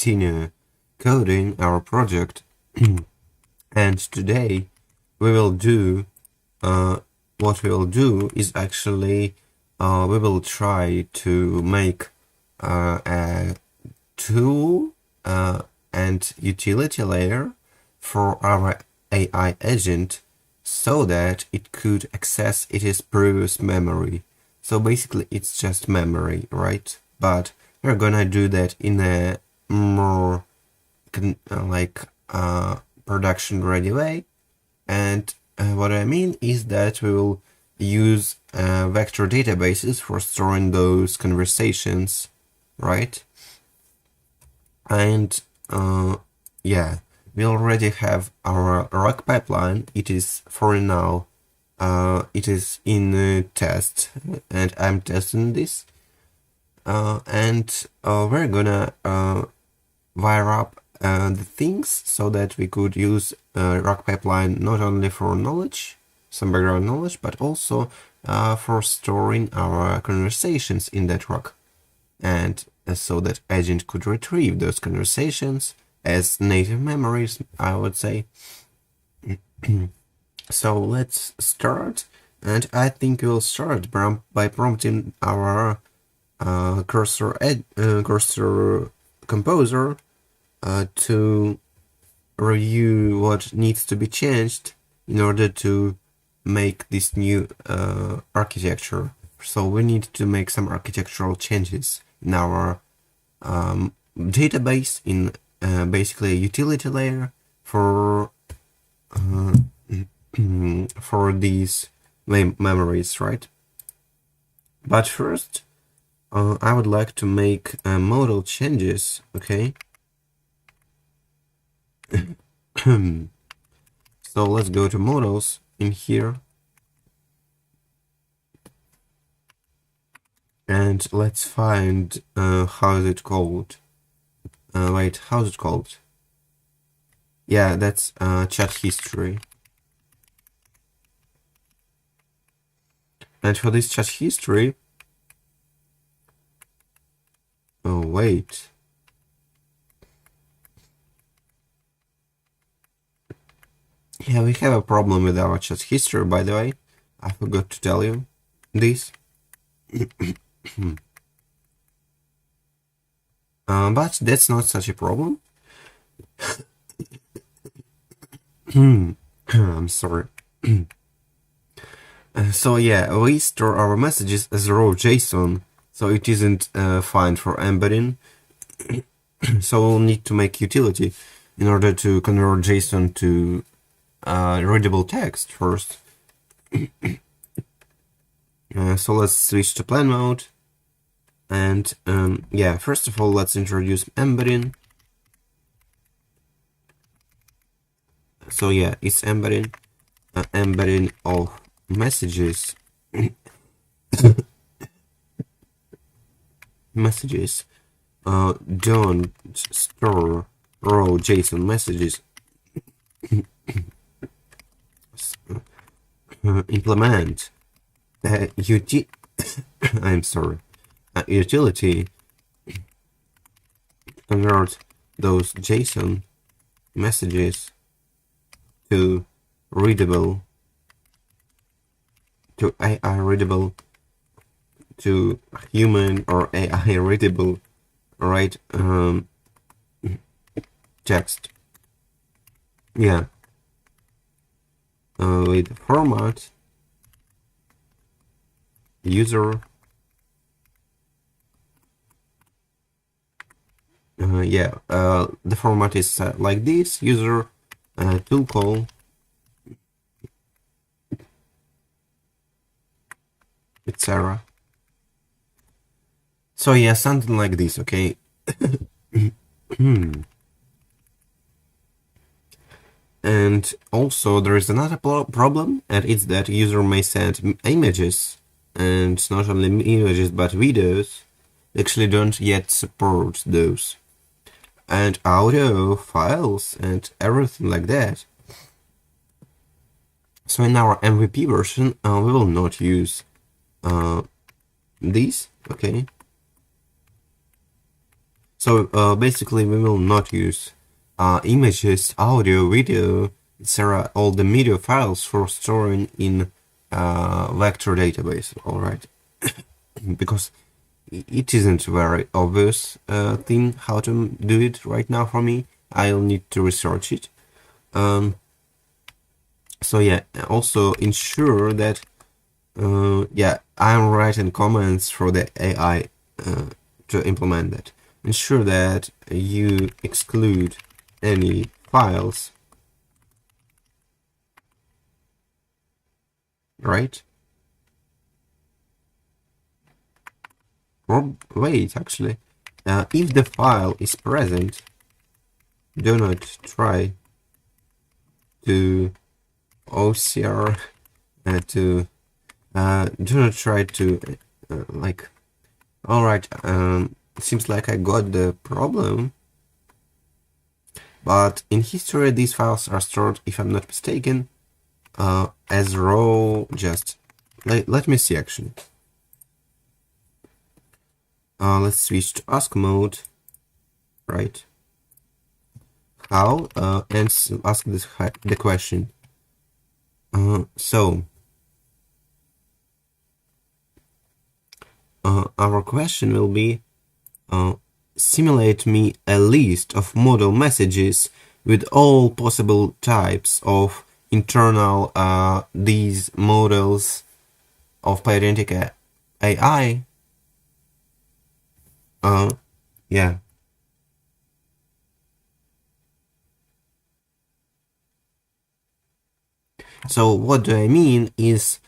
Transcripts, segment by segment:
continue coding our project. And today we will do what we will do is actually we will try to make a tool and utility layer for our AI agent so that it could access its previous memory. So basically it's just memory, right? But we're gonna do that in a more production ready way. And what I mean is that we will use vector databases for storing those conversations, right? And yeah, we already have our RAG pipeline. It is for now, it is in test, and I'm testing this. And we're gonna wire up the things so that we could use RAG pipeline not only for knowledge, some background knowledge, but also for storing our conversations in that RAG. And so that agent could retrieve those conversations as native memories, I would say. So let's start, and I think we'll start by prompting our cursor composer to review what needs to be changed in order to make this new architecture. So we need to make some architectural changes in our database, in basically a utility layer for these memories, right? But first, I would like to make model changes, okay? So let's go to models in here. And let's find, how is it called? Wait, how's it called? Yeah, that's chat history. And for this chat history, oh wait. Yeah, we have a problem with our chat history, by the way. I forgot to tell you this. But that's not such a problem. I'm sorry. So yeah, we store our messages as raw JSON, so it isn't fine for embedding. So we'll need to make utility in order to convert JSON to readable text first. So let's switch to plan mode. And yeah, first of all, let's introduce embedding. So yeah, it's embedding of messages. Messages. Don't store raw JSON messages. Implement I'm sorry. Utility convert those JSON messages to readable, to AI readable, to human or AI readable, right? Text. Yeah. With format user. Yeah, the format is like this: user tool call, etc. So yeah, something like this, okay? And also there is another problem, and it's that user may send images, and not only images but videos. Actually don't yet support those, and audio files and everything like that. So in our MVP version we will not use these, okay? So basically we will not use images, audio, video, etc. all the media files for storing in vector database, alright? Because it isn't very obvious thing how to do it right now for me. I'll need to research it. So yeah, also ensure that yeah, I'm writing comments for the AI to implement that. Ensure that you exclude any files, right? Or wait, actually, if the file is present, do not try to OCR do not try to like. All right, seems like I got the problem. But in history, these files are stored, if I'm not mistaken, as raw. Just let me see actually. Let's switch to ask mode, right? How and ask the question. So our question will be, simulate me a list of model messages with all possible types of internal these models of Pydantic AI. Yeah. So what do I mean is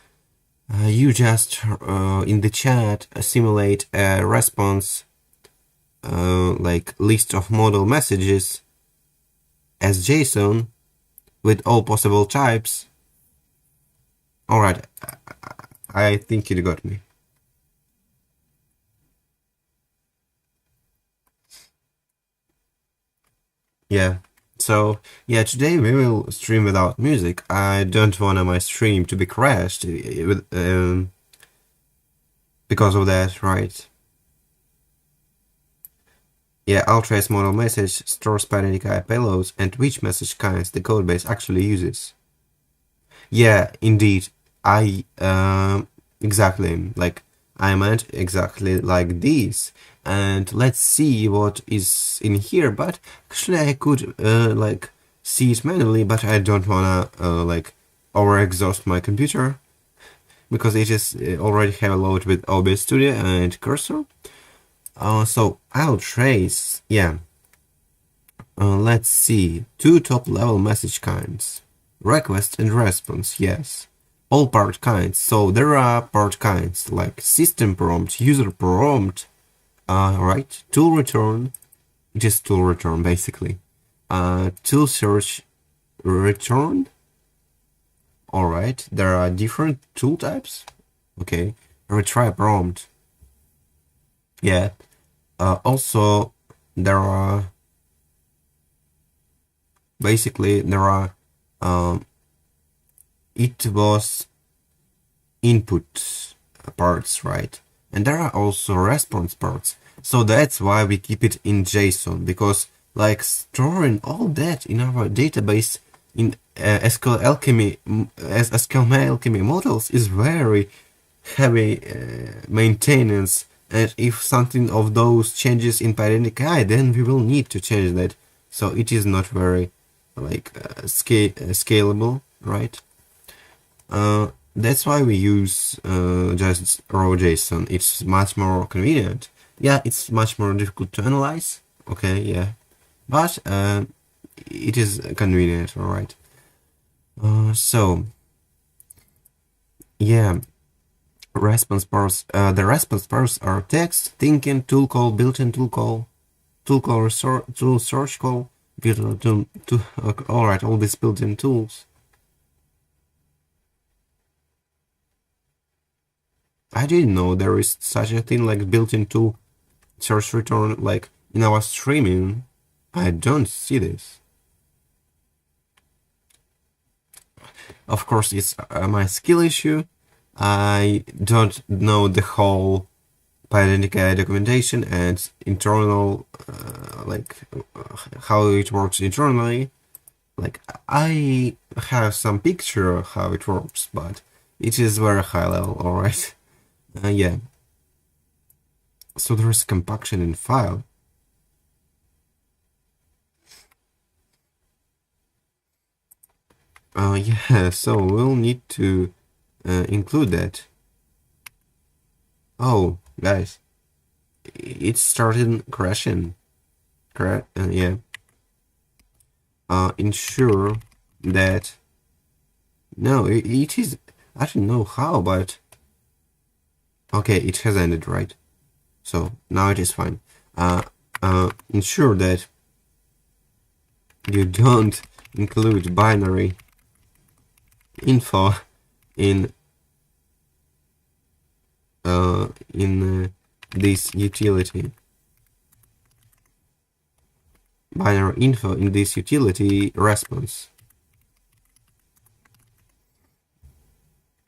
you just in the chat simulate a response like list of model messages as JSON with all possible types. Alright, I think you got me. Yeah. So yeah, today we will stream without music. I don't want my stream to be crashed with, because of that, right? Yeah, I'll trace model message, stores Pydantic AI payloads, and which message kinds the codebase actually uses. Yeah, indeed. I exactly like I meant exactly like this. And let's see what is in here. But actually, I could like see it manually, but I don't wanna like overexhaust my computer because it is already have a load with OBS Studio and Cursor. So I'll trace. Yeah. Let's see. Two top-level message kinds. Request and response, yes. All part kinds. So there are part kinds like system prompt, user prompt, right? Tool return. It is tool return basically. Tool search return. Alright, there are different tool types. Okay. Retry prompt. Yeah. Also, there are basically there are it was input parts, right? And there are also response parts. So that's why we keep it in JSON, because like storing all that in our database in SQL Alchemy as SQL Alchemy models is very heavy maintenance. And if something of those changes in Pydantic AI, then we will need to change that. So it is not very like scalable, right? That's why we use just raw JSON. It's much more convenient. Yeah, it's much more difficult to analyze. Okay, yeah, but it is convenient, all right. So yeah, response parts. The response parts are text, thinking, tool call, built-in tool call, tool search call, built-in tool. All right, all these built-in tools. I didn't know there is such a thing like built-in tool search return like in our streaming. I don't see this. Of course, it's my skill issue. I don't know the whole PyIdentica documentation and internal, how it works internally. Like, I have some picture of how it works, but it is very high level, alright? Yeah. So there is compaction in file. Yeah, so we'll need to include that. Oh, guys, it started crashing. Yeah. Ensure that. No, it is. I don't know how, but okay, it has ended, right? So now it is fine. Ensure that you don't include binary info in this utility. Binary info in this utility response.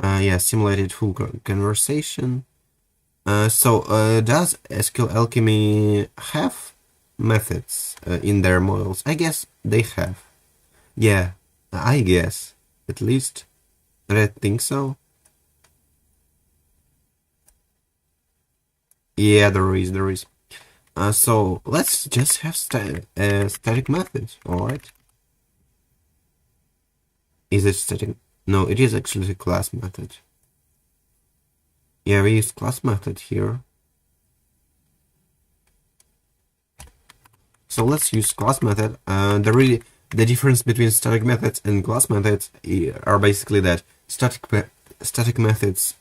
Yeah, simulated full conversation. So does SQL Alchemy have methods in their models? I guess they have. Yeah, I guess. At least. I think so. Yeah, there is. So let's just have static methods, alright? Is it static? No, it is actually a class method. Yeah, we use class method here. So let's use class method. The difference between static methods and class methods are basically that static methods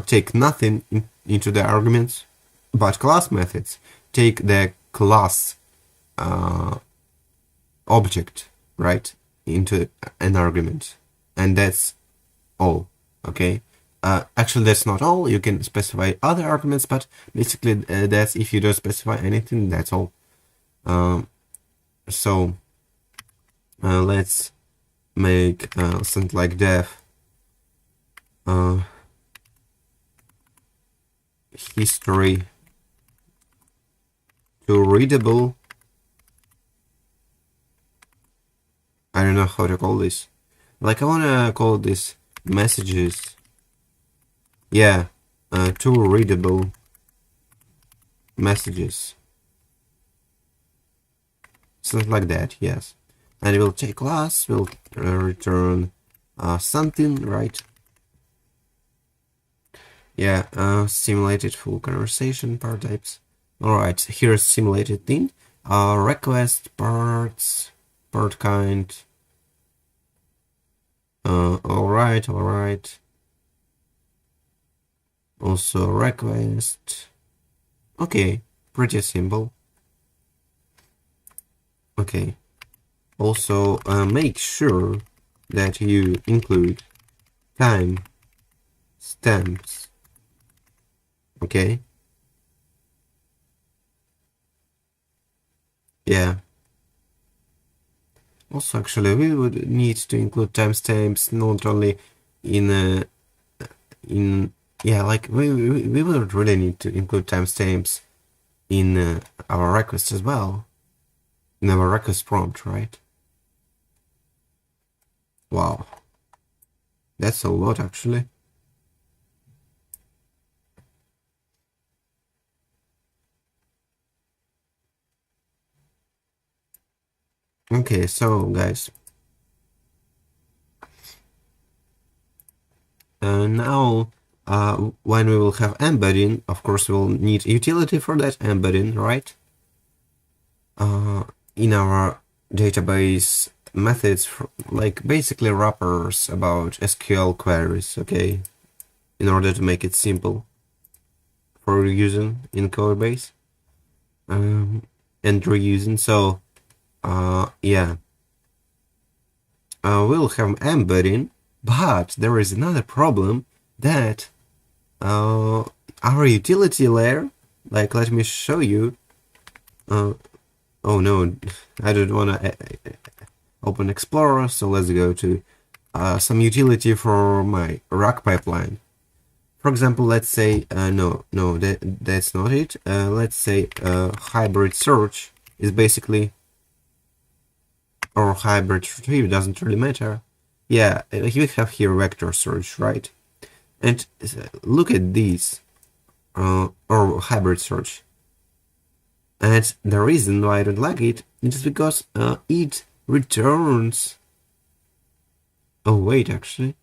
take nothing into the arguments, but class methods take the class object, right, into an argument, and that's all. Okay. Actually, that's not all. You can specify other arguments, but basically that's if you don't specify anything, that's all. So let's make something like def history to readable. I don't know how to call this. Like, I wanna call this messages. Yeah, to readable messages. Something like that, yes. And it will take class, will return something, right? Yeah, simulated full conversation part types. Alright, here's simulated thing. Request parts, part kind. Alright. Also request. Okay, pretty simple. Okay. Also, make sure that you include time stamps. Okay. Yeah. Also, actually, we would need to include timestamps not only in yeah, like we would really need to include timestamps in our request as well, in our request prompt, right? Wow, that's a lot actually. Okay, so guys, now when we will have embedding, of course we'll need utility for that embedding, right? In our database methods, like basically wrappers about SQL queries, okay, in order to make it simple for using in Codebase and reusing. So yeah, we'll have embedding, but there is another problem that our utility layer, like, let me show you. Oh no, I don't want to open Explorer, so let's go to some utility for my RAG pipeline. For example, let's say, no, that's not it. Let's say hybrid search is basically, or hybrid retrieve, doesn't really matter. Yeah, you have here vector search, right? And look at these, or hybrid search. And the reason why I don't like it is because it returns. Oh, wait, actually.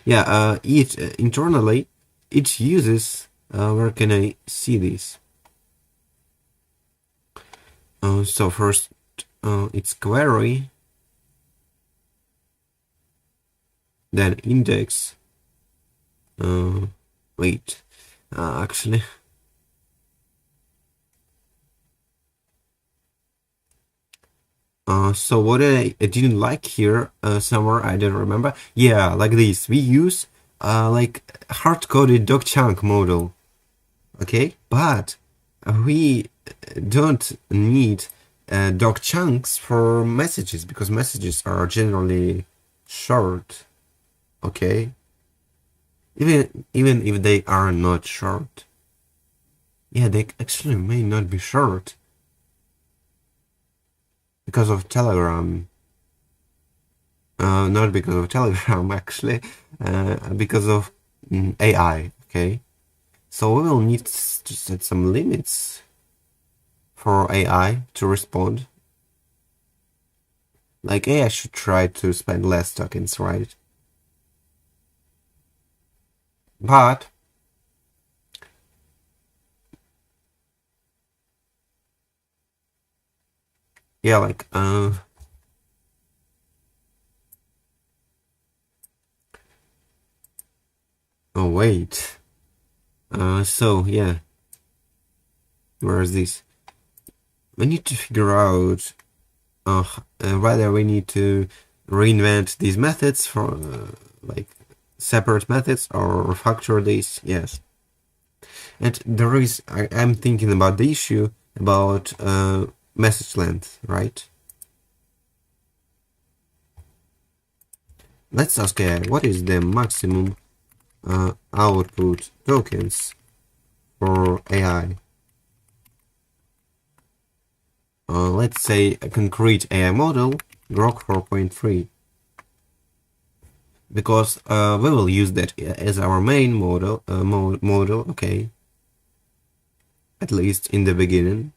Yeah, it internally, it uses, where can I see this? So first, it's query, then index. Wait, actually, so what I didn't like here, somewhere I don't remember. Yeah, like this. We use like hard-coded docchunk model, okay? But we don't need doc chunks for messages because messages are generally short, okay? Even if they are not short. Yeah, they actually may not be short because of Telegram. Not because of Telegram, actually, because of AI, okay? So we will need to set some limits for AI to respond. Like AI should try to spend less tokens, right? But yeah, like oh wait. So yeah, where is this? We need to figure out whether we need to reinvent these methods for like separate methods or refactor these. Yes, and there is I'm thinking about the issue about message length, right? Let's ask AI what is the maximum output tokens for AI. Let's say a concrete AI model, Grok 4.3, because we will use that as our main model, okay, at least in the beginning.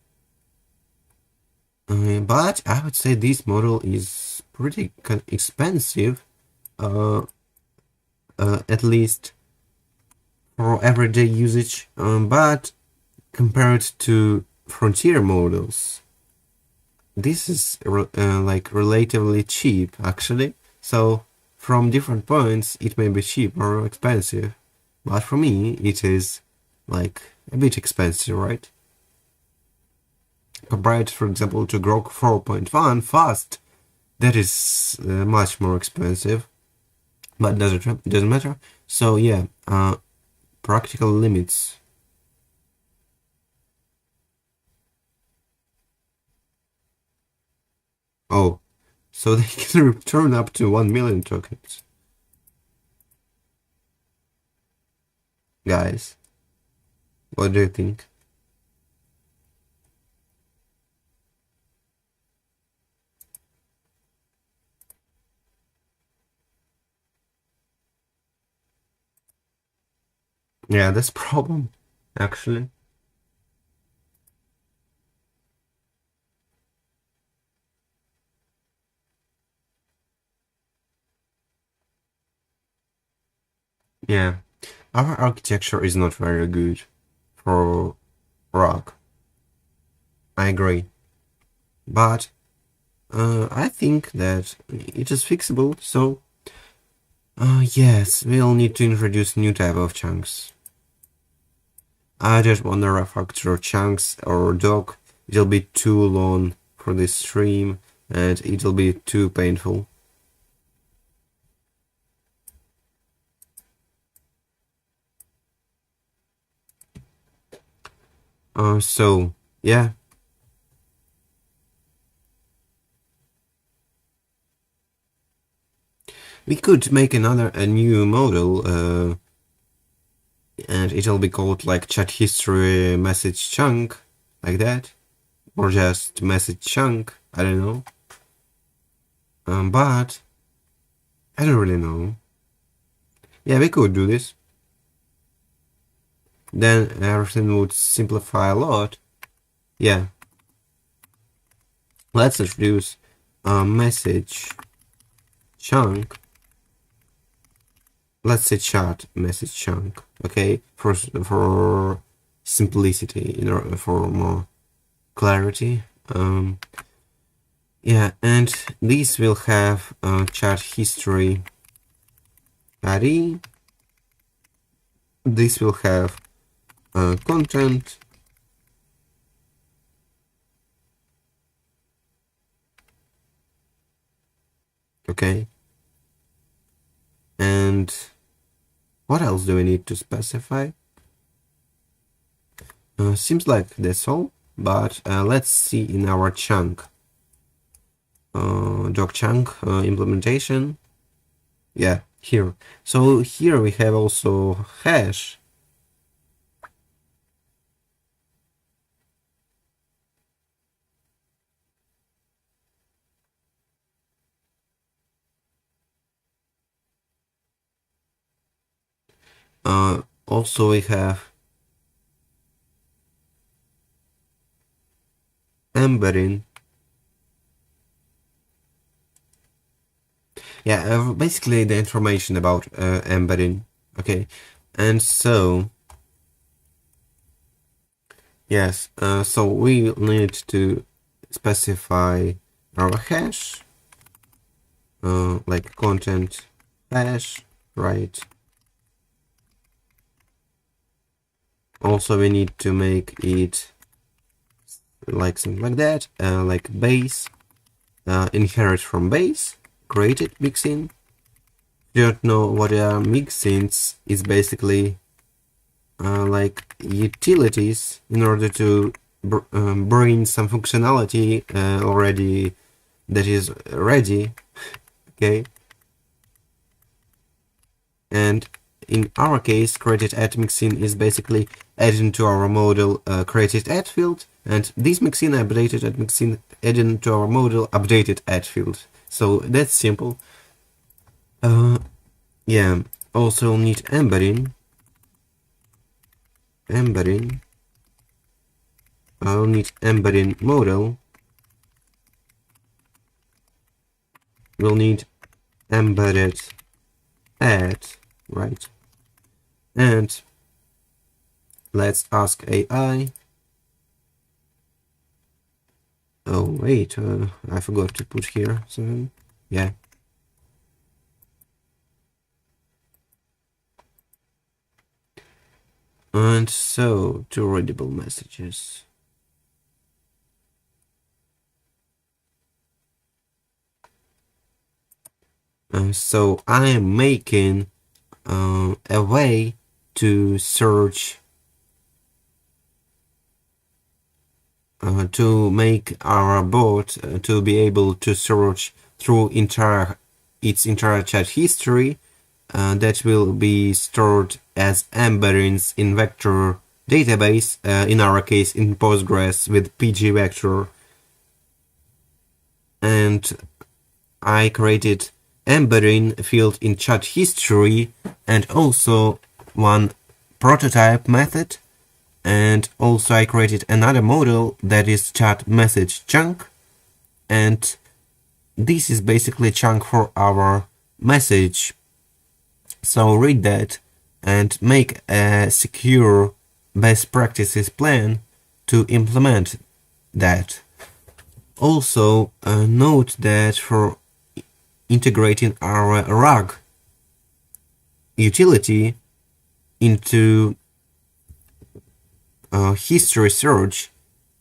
But I would say this model is pretty expensive, at least for everyday usage, but compared to frontier models, this is like relatively cheap actually. So from different points it may be cheap or expensive, but for me it is like a bit expensive, right? Compared, for example, to Grok 4.1 fast, that is much more expensive, but doesn't matter. So yeah, practical limits. Oh, so they can return up to 1 million tokens. Guys, what do you think? Yeah, that's problem, actually. Yeah, our architecture is not very good for ROC. I agree. But I think that it is fixable, so yes, we'll need to introduce new type of chunks. I just want to refactor chunks or doc. It'll be too long for this stream and it'll be too painful. So yeah. We could make a new model, and it'll be called like chat history message chunk, like that, or just message chunk. I don't know. But I don't really know. Yeah, we could do this. Then everything would simplify a lot. Yeah. Let's introduce a message chunk. Let's say chat message chunk, okay, for simplicity, you know, for more clarity. Yeah, and this will have chat history ID. This will have content. Okay. And what else do we need to specify? Seems like that's all, but let's see in our chunk. Doc chunk implementation. Yeah, here. So here we have also hash. Also we have embedding. Yeah, basically the information about embedding. Okay, and so yes, so we need to specify our hash, like content hash, right? Also, we need to make it like something like that, like base, inherit from base, created mixin. If you don't know what are mixins, it's basically like utilities in order to bring some functionality already that is ready, okay? And in our case, created at mixin is basically adding to our model created at field, and this mixin updated at mixin adding to our model updated at field. So that's simple. Yeah, also need embedding. I'll need embedding model. We'll need embedded at, right? And let's ask AI. Oh wait, I forgot to put here something. Yeah. And so, to readable messages. So I am making a way to search, to make our bot to be able to search through its entire chat history that will be stored as embeddings in vector database, in our case in Postgres with pgvector. And I created embedding field in chat history and also one prototype method, and also I created another model that is chat message chunk, and this is basically chunk for our message. So read that and make a secure best practices plan to implement that. Also note that for integrating our RAG utility into history search,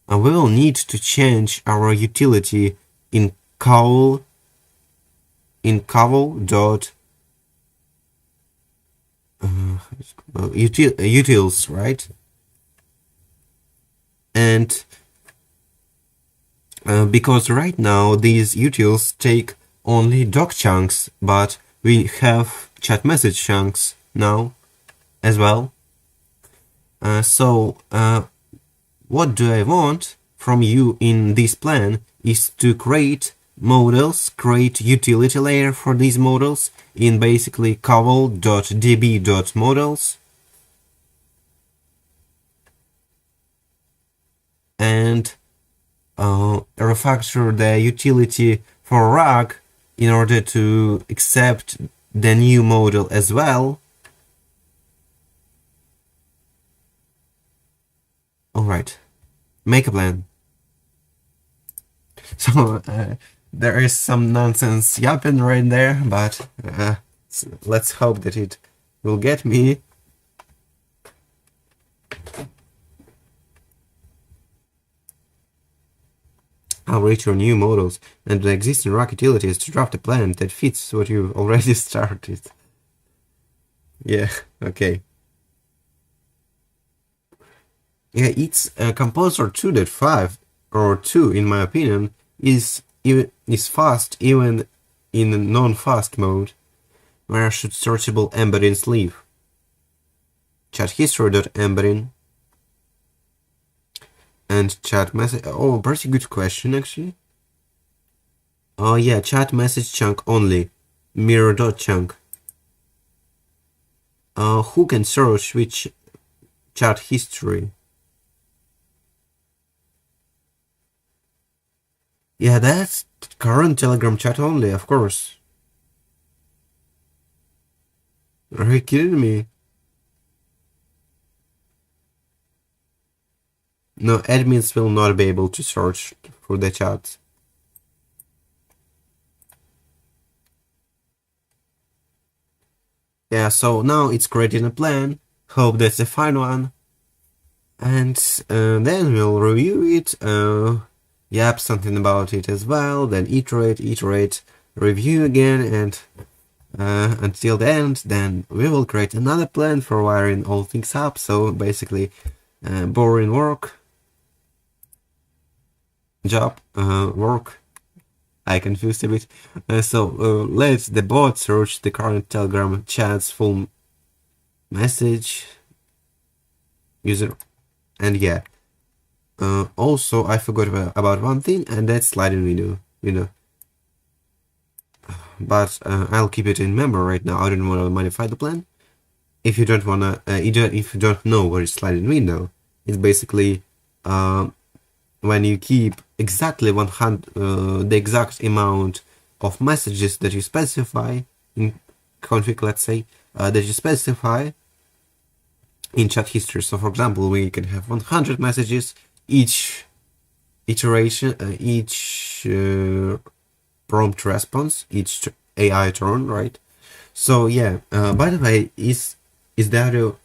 we will need to change our utility in cowl dot utils, right? And because right now these utils take only doc chunks, but we have chat message chunks now as well. What do I want from you in this plan is to create models, create utility layer for these models in basically cowl.db.models, and refactor the utility for RAG in order to accept the new model as well. Alright, make a plan. So there is some nonsense yapping right there, but let's hope that it will get me. I'll return new models and the existing RAG utilities to draft a plan that fits what you already started. Yeah, okay. Yeah, it's Composer 2.5 or 2 in my opinion is fast even in non-fast mode, where I should searchable embedding sleeve. Chat history.embedding and chat message. Oh, pretty good question actually. Oh yeah, chat message chunk only. Mirror.chunk. Who can search which chat history? Yeah, that's current Telegram chat only, of course. Are you kidding me? No, admins will not be able to search for the chat. Yeah, so now it's creating a plan. Hope that's a fine one. And then we'll review it. Yap something about it as well. Then iterate, review again, and until the end. Then we will create another plan for wiring all things up. So basically, boring work. Job, work. I confused a bit. Let the bot search the current Telegram chat's full message user, and yeah. Also, I forgot about one thing, and that's sliding window. But I'll keep it in memory right now. I don't want to modify the plan. If you don't wanna, if you don't know what is sliding window, it's basically when you keep exactly 100, the exact amount of messages that you specify in config, let's say, that you specify in chat history. So for example, we can have 100 messages, each iteration, each prompt response, each AI turn, right? So yeah, by the way, is the audio?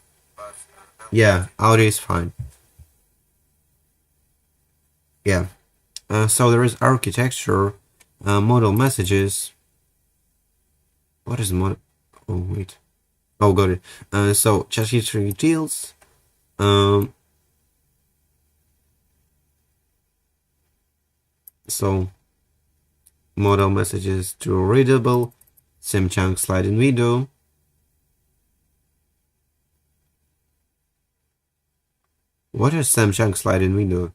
Yeah, audio is fine. Yeah. So there is architecture, model messages. What is model? Oh wait. Oh, got it. So chat history details. So model messages to readable, same chunk sliding window. What is same chunk sliding window?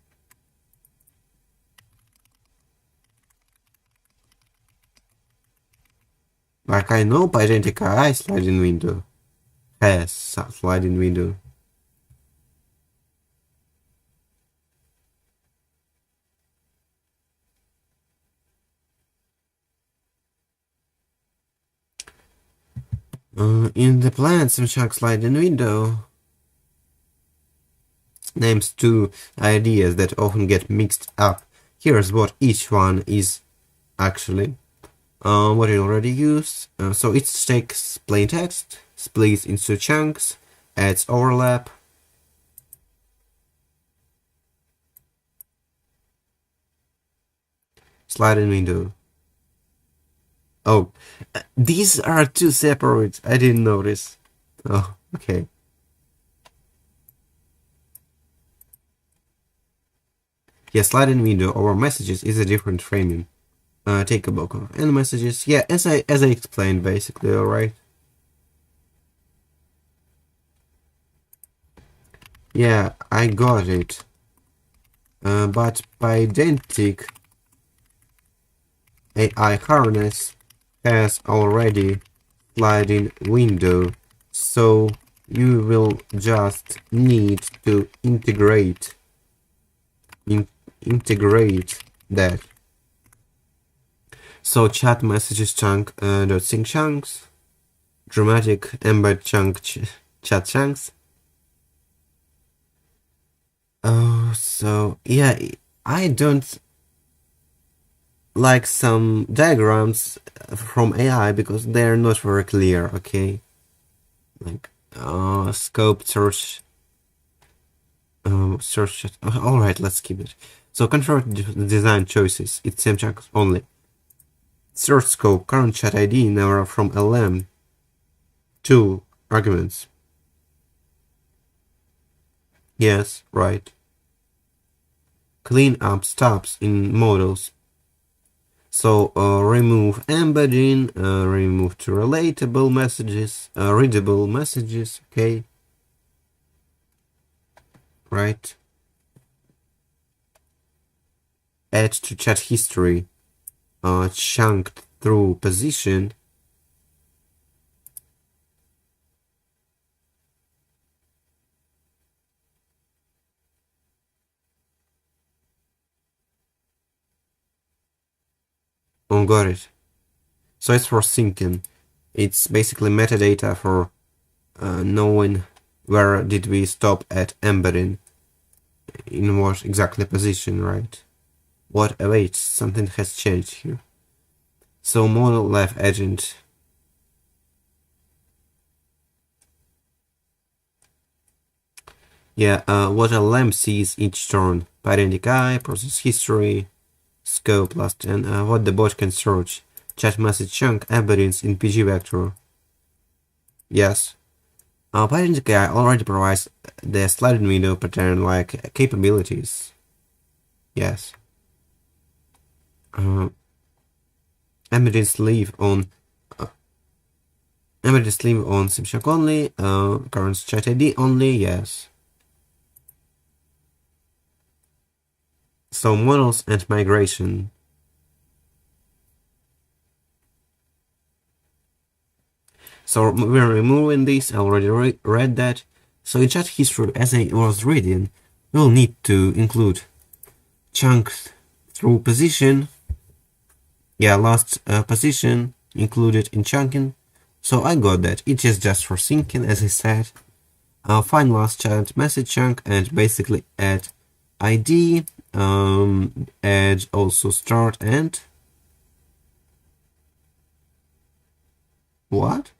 Like I know Pydantic AI sliding window has sliding window. In the plan, some chunk sliding window names two ideas that often get mixed up. Here's what each one is actually. What I already used. So it takes plain text, splits into chunks, adds overlap. Sliding window. Oh, these are two separate. I didn't notice. Oh, okay. Yeah, sliding window over messages is a different framing. take a look of end messages. Yeah, as I explained basically, alright. Yeah, I got it. But Pydantic AI harness has already sliding window, so you will just need to integrate that. So chat messages chunk dot sync chunks, dramatic embed chunk chat chunks. Oh, so yeah, I don't like some diagrams from AI because they're not very clear. Okay, like scope search, search. All right, let's keep it. So convert design choices. It's same chunks only. Search scope current chat ID number from LM. 2 arguments. Yes, right. Clean up stops in models. So remove embedding, remove to relatable messages, readable messages, okay. Right. Add to chat history, chunked through position. Oh, got it. So it's for syncing. It's basically metadata for knowing where did we stop at embedding, in what exactly position, right? What awaits? Something has changed here. So model live agent. Yeah, what a lamp sees each turn. Pydantic eye, process history, scope last, and what the bot can search. Chat message chunk embeddings in PG vector. Yes. Pydantic eye already provides the sliding window pattern like capabilities. Yes. Embeddings leave on embeddings leave on SimShack only. Current chat ID only. Yes. So models and migration. So we're removing this. I already read that. So in chat history, as I was reading, we'll need to include chunks through position. Yeah, last position included in chunking. So I got that. It is just for syncing, as I said. Find last chat message chunk and basically add ID, add also start and what?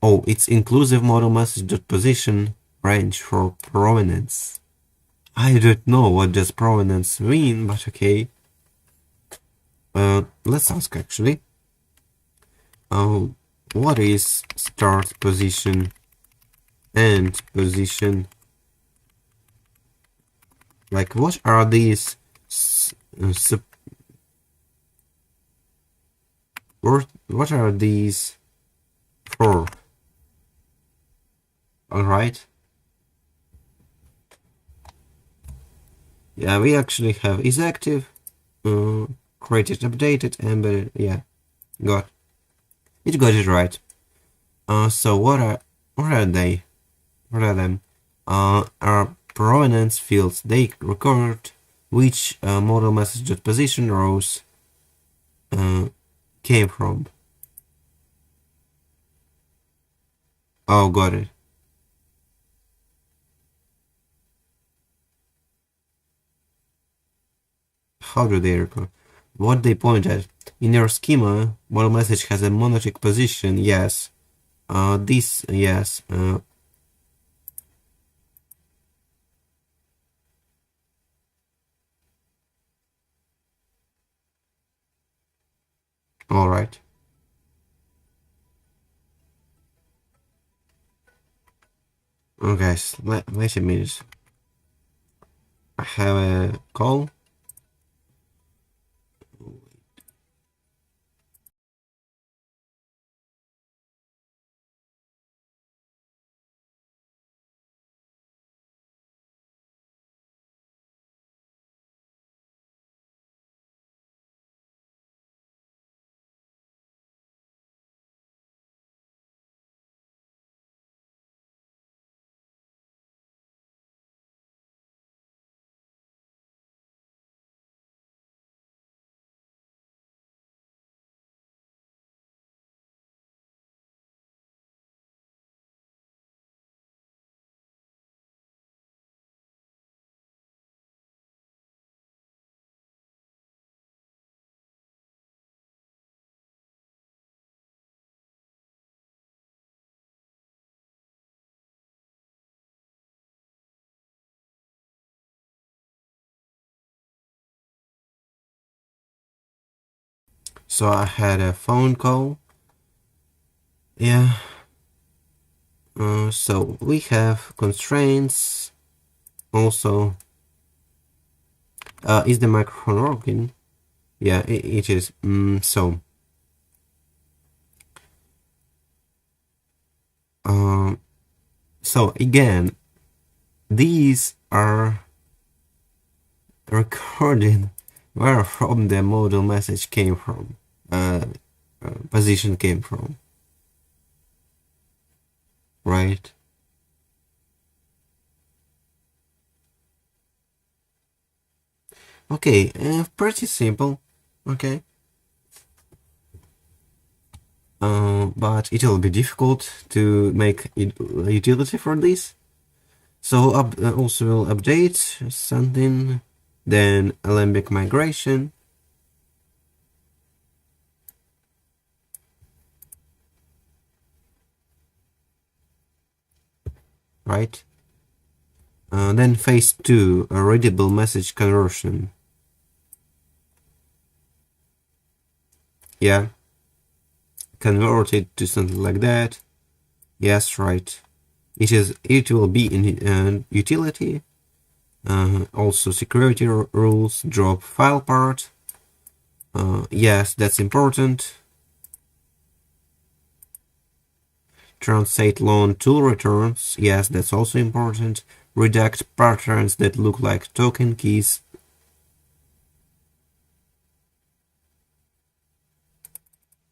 Oh, it's inclusive model message position range for provenance. I don't know what does provenance mean, but okay. Let's ask actually. What is start position and position? Like, what are these? What are these for? All right. Yeah, we actually have is active, created, updated, embedded. Yeah, got it right. So what are they? What are them? Are provenance fields. They record which model message position rows came from. Oh, got it. How do they record? What they point at? In your schema, model message has a monolithic position. Yes. This yes. All right. Oh, guys, wait a minute. I have a call. So I had a phone call. Yeah. So we have constraints. Also, is the microphone working? Yeah, it is. Um, so again, these are recorded where from the model message came from, position came from, right? Okay, pretty simple. Okay. But it will be difficult to make utility for this. So also will update something, then Alembic migration. Right? Then phase 2, a readable message conversion. Yeah. Convert it to something like that. Yes, right. It will be in utility. Also security rules, drop file part. Yes, that's important. Translate long tool returns. Yes, that's also important. Redact patterns that look like token keys.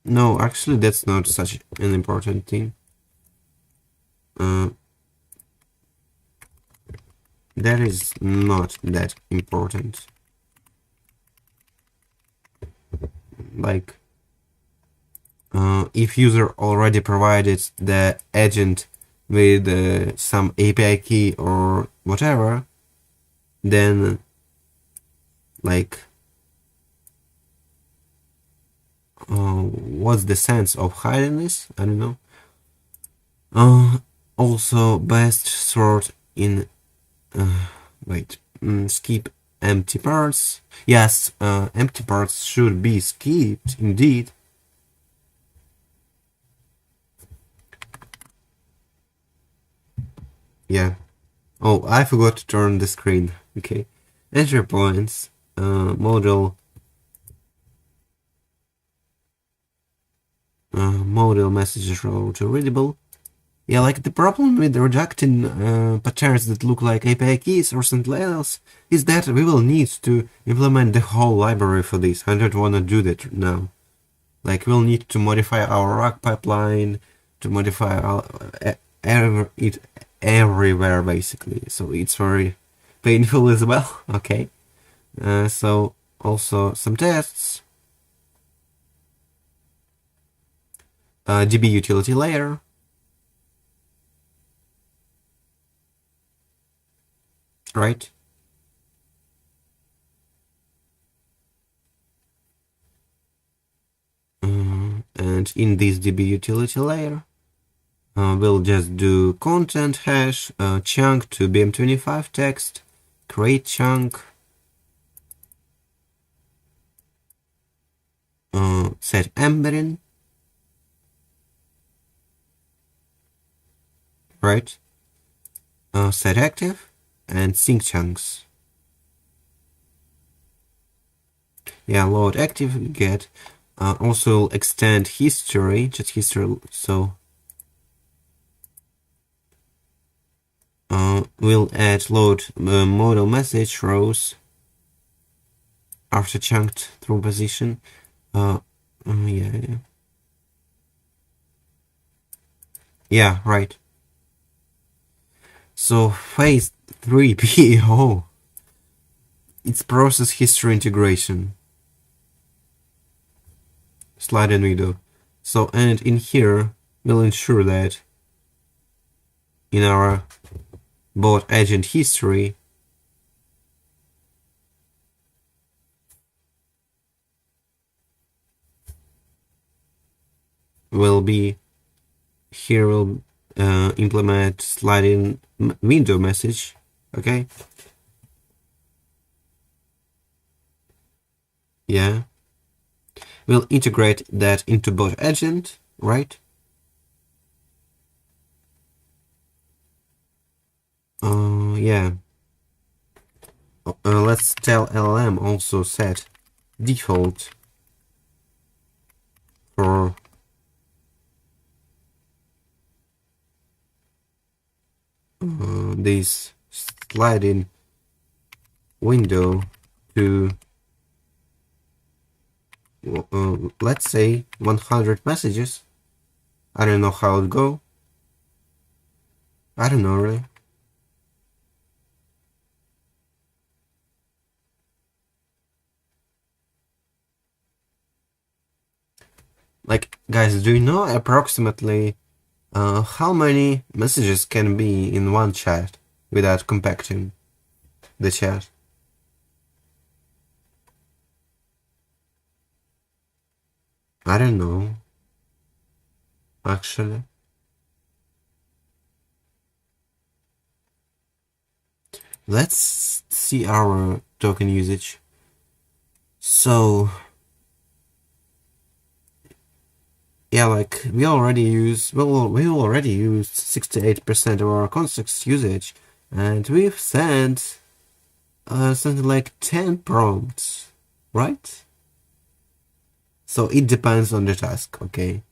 No, actually, that's not such an important thing. That is not that important. Like, if user already provided the agent with some API key or whatever, then like, what's the sense of hiding this? I don't know. Also, best sort in skip empty parts. Yes, empty parts should be skipped indeed. Yeah. Oh, I forgot to turn the screen. Okay. Entry points, model messages row to readable. Yeah, like the problem with rejecting patterns that look like API keys or something else is that we will need to implement the whole library for this. I don't want to do that now. Like, we'll need to modify our RAG pipeline, to modify it everywhere, basically. So it's very painful as well. Okay. So also some tests. DB utility layer. Right? And in this DB utility layer, we'll just do content hash, chunk to BM25 text, create chunk, set embedding, right? Set active, and sync chunks. Yeah, load active get. Also extend history, just history. So we'll add load model message rows after chunked through position. Yeah. Yeah, right. So phase 3B, oh, it's process history integration. Slide and window. So, and in here, we'll ensure that in our bot agent history, will be, here we'll implement sliding window message, okay? Yeah. We'll integrate that into bot agent, right? Yeah. Let's tell LLM also set default for this sliding window to let's say 100 messages. I don't know how it go. I don't know really. Like, guys, do you know approximately how many messages can be in one chat without compacting the chat? I don't know, actually. Let's see our token usage. So, yeah, like we already use, well, we already used 68% of our context usage, and we've sent something like 10 prompts, right? So it depends on the task, okay?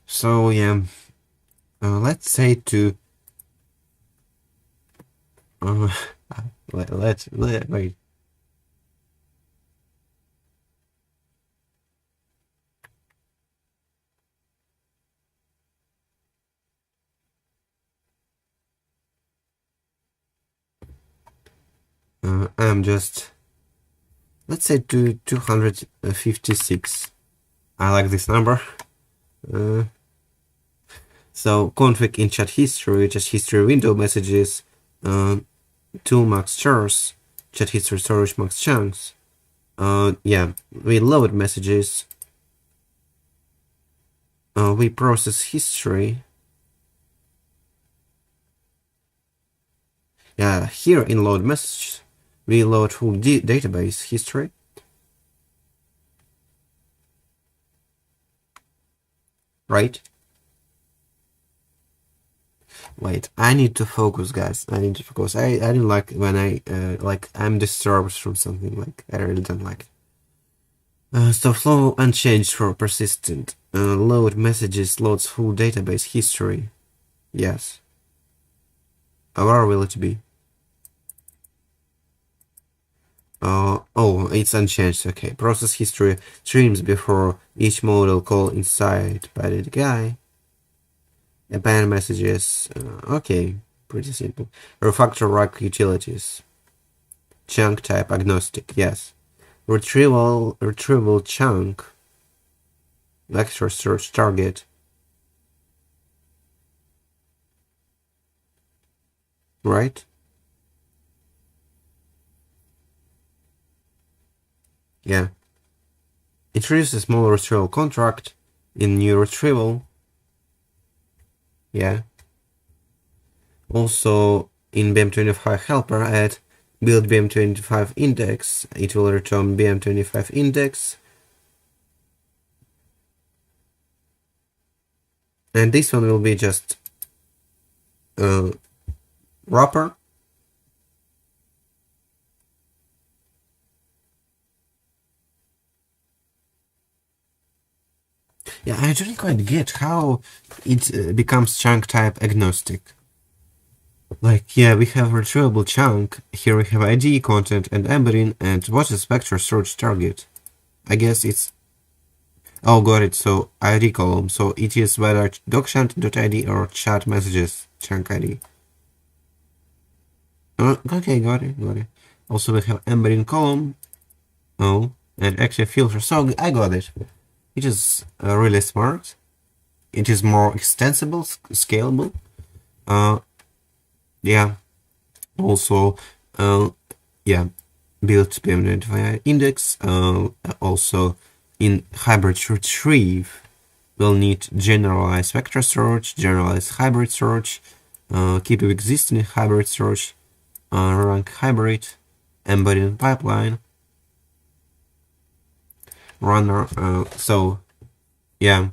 So yeah, let's say to wait. I'm just, let's say to 256. I like this number. So config in chat history, chat history window messages, tool max chars, chat history storage max chunks. Yeah, we load messages. We process history. Yeah, here in load message, we load full database history. Right? Wait, I need to focus, guys. I need to focus. I didn't like when I like I'm disturbed from something. Like I really don't like it. So flow unchanged for persistent. Load messages loads full database history. Yes. Where will it be? Oh, it's unchanged. Okay. Process history streams before each model call inside by the guy. Append messages. Okay, pretty simple. Refactor rack utilities. Chunk type agnostic. Yes. Retrieval chunk. Vector search target. Right? Yeah. Introduce a small retrieval contract in new retrieval. Yeah. Also in BEM25 helper add build BM25 index, it will return BM25 index. And this one will be just wrapper. Yeah, I don't quite get how it becomes chunk type agnostic. Like, yeah, we have retrievable chunk, here we have ID, content, and embedding, and what is vector search target? I guess it's... Oh, got it, so ID column, so it is whether docchant.id or chat messages chunk ID. Okay, got it. Also we have embedding column, and active filter, so I got it. It is really smart. It is more extensible, scalable. Yeah. Also, yeah, build BM25 index. Also, in hybrid retrieve, we'll need generalized vector search, generalized hybrid search, keep existing hybrid search, rank hybrid, embedding pipeline, runner. So, yeah,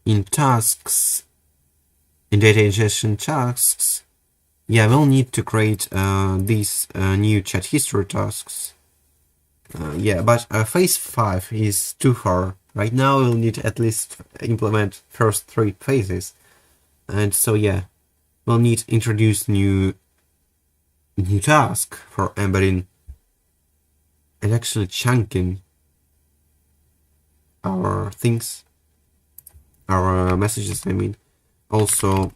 in tasks, in data ingestion tasks, yeah, we'll need to create these new chat history tasks. Yeah, but phase 5 is too far. Right now we'll need at least implement first 3 phases. And so yeah, we'll need to introduce new task for embedding and actually chunking our things, our messages, I mean. Also,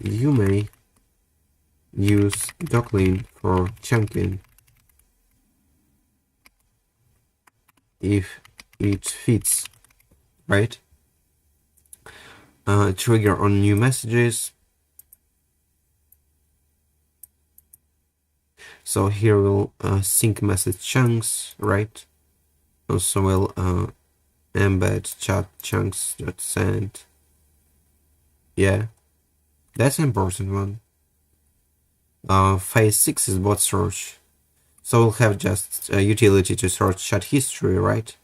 you may use doclin for chunking if it fits, right? Trigger on new messages. So here we'll sync message chunks, right? Also we'll embed chat chunks.send. Yeah, that's an important one. Phase 6 is bot search. So we'll have just a utility to search chat history, right?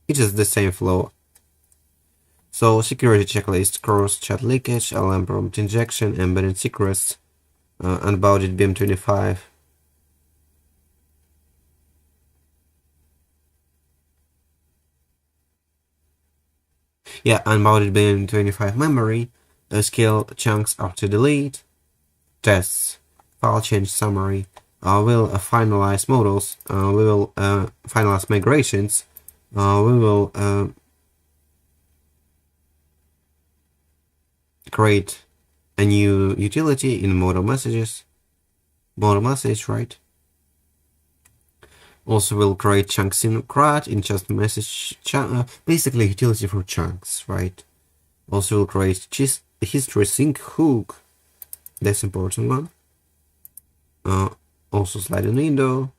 It is the same flow. So security checklist, cross chat leakage, alarm prompt injection, embedded secrets, unbounded BM25. Yeah, unbounded BM25 memory, scale chunks after delete, tests, file change summary. We'll finalize models. We will finalize migrations. We will create a new utility in model messages. Model message, right? Also, we'll create chunks in CRUD in just message basically utility for chunks, right? Also, we'll create history sync hook. That's important one. Also, sliding window.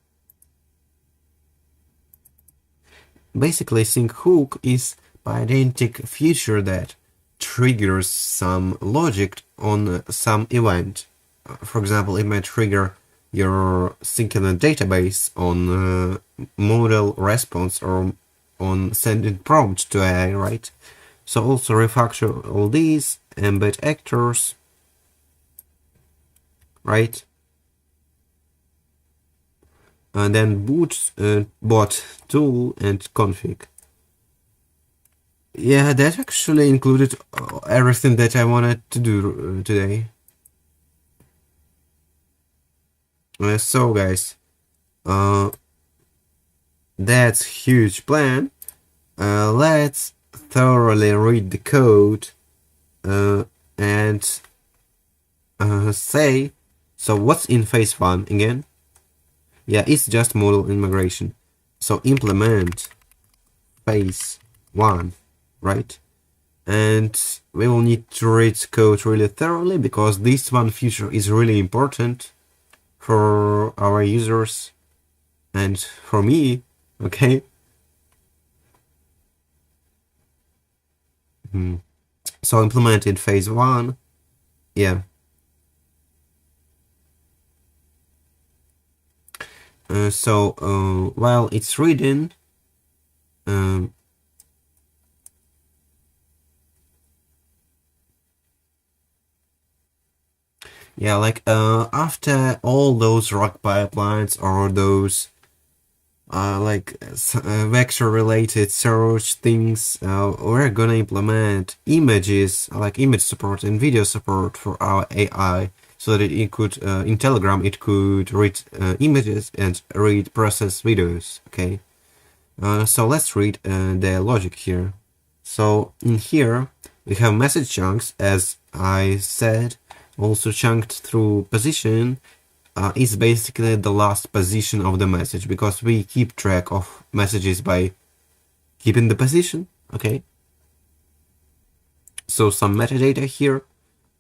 Basically, sync hook is pydantic feature that triggers some logic on some event. For example, it might trigger your syncing a database on model response or on sending prompt to AI, right? So also refactor all these, embed actors, right? And then boot bot tool and config. Yeah, that actually included everything that I wanted to do today. So guys, that's huge plan. Let's thoroughly read the code and say, so what's in phase 1 again? Yeah, it's just model immigration. So implement phase 1, right? And we will need to read code really thoroughly because this one feature is really important for our users and for me, okay? So implement in phase 1, yeah. While it's reading, um, yeah, like after all those ROC pipelines or those vector related search things, we're gonna implement images, like image support and video support for our AI, so that it could in Telegram it could read images and read process videos. Okay, so let's read the logic here. So in here we have message chunks, as I said, also chunked through position. Is basically the last position of the message, because we keep track of messages by keeping the position. Okay, so some metadata here.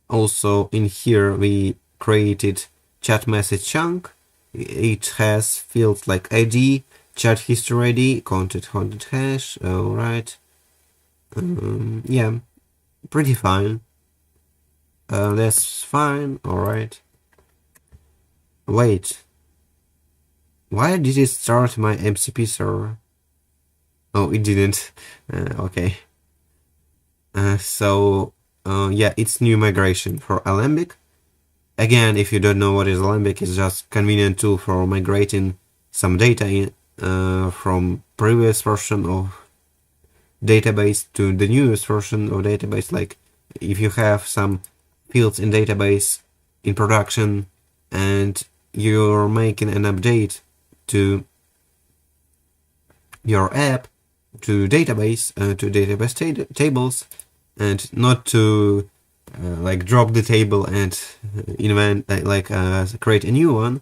Also in here we created chat message chunk. It has fields like ID, chat history ID, content hash. All right, yeah, pretty fine. That's fine. All right. Wait, why did it start my MCP server? Oh, it didn't. Okay. Yeah, it's new migration for Alembic. Again, if you don't know what is Alembic, it's just convenient tool for migrating some data from previous version of database to the newest version of database. Like if you have some fields in database in production and you're making an update to your app, to database tables, and not to like drop the table and invent create a new one.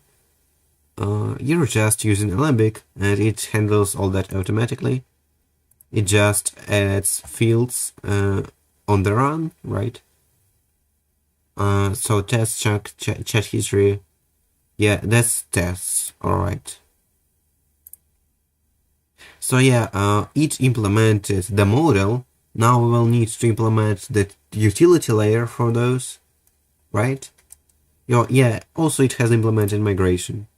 You're just using Alembic and it handles all that automatically. It just adds fields on the run, right? So test chat history. Yeah, that's tests. All right. So yeah, it implemented the model. Now we will need to implement the utility layer for those, right? Yeah, also it has implemented migration.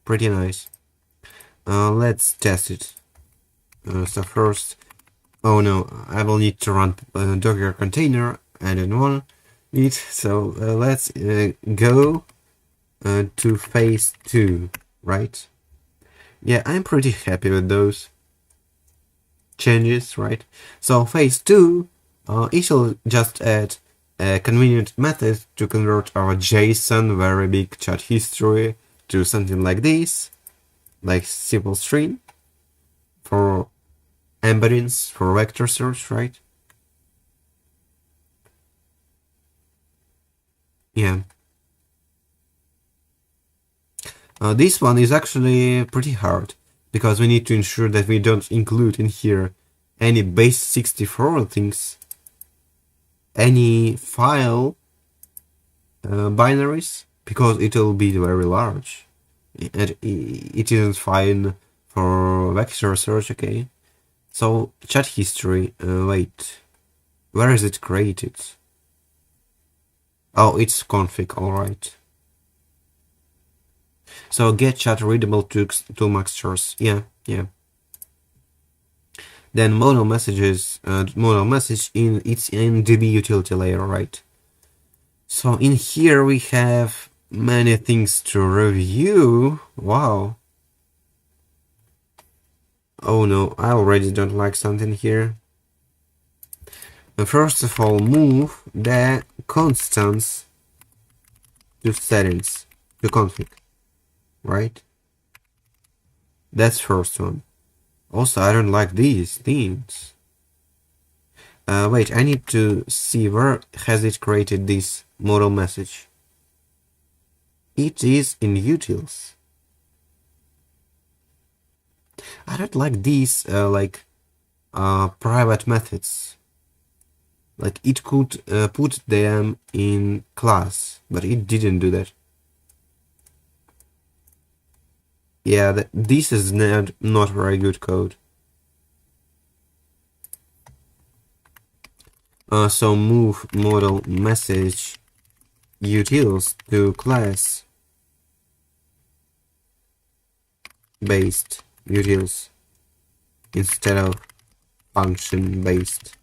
Pretty nice. Let's test it. So first, oh no, I will need to run Docker container. I don't want it. So let's go to phase 2, right? Yeah, I'm pretty happy with those changes, right? So phase 2, it will just add a convenient method to convert our JSON very big chat history to something like this, like simple string for embeddings for vector search, right? Yeah. This one is actually pretty hard, because we need to ensure that we don't include in here any base 64 things, any file binaries, because it will be very large. And it isn't fine for vector search, okay? So chat history, wait, where is it created? Oh, it's config, alright. So get chat readable to maxtures, yeah. Then model messages, model message it's in DB utility layer, right? So in here we have many things to review. Wow. Oh no, I already don't like something here. First of all, move the constants to settings, to config, right? That's first one. Also, I don't like these themes. Wait, I need to see where has it created this model message. It is in utils. I don't like these private methods. Like it could put them in class, but it didn't do that. Yeah, this is not very good code. So move model message utils to class. based utils instead of function based,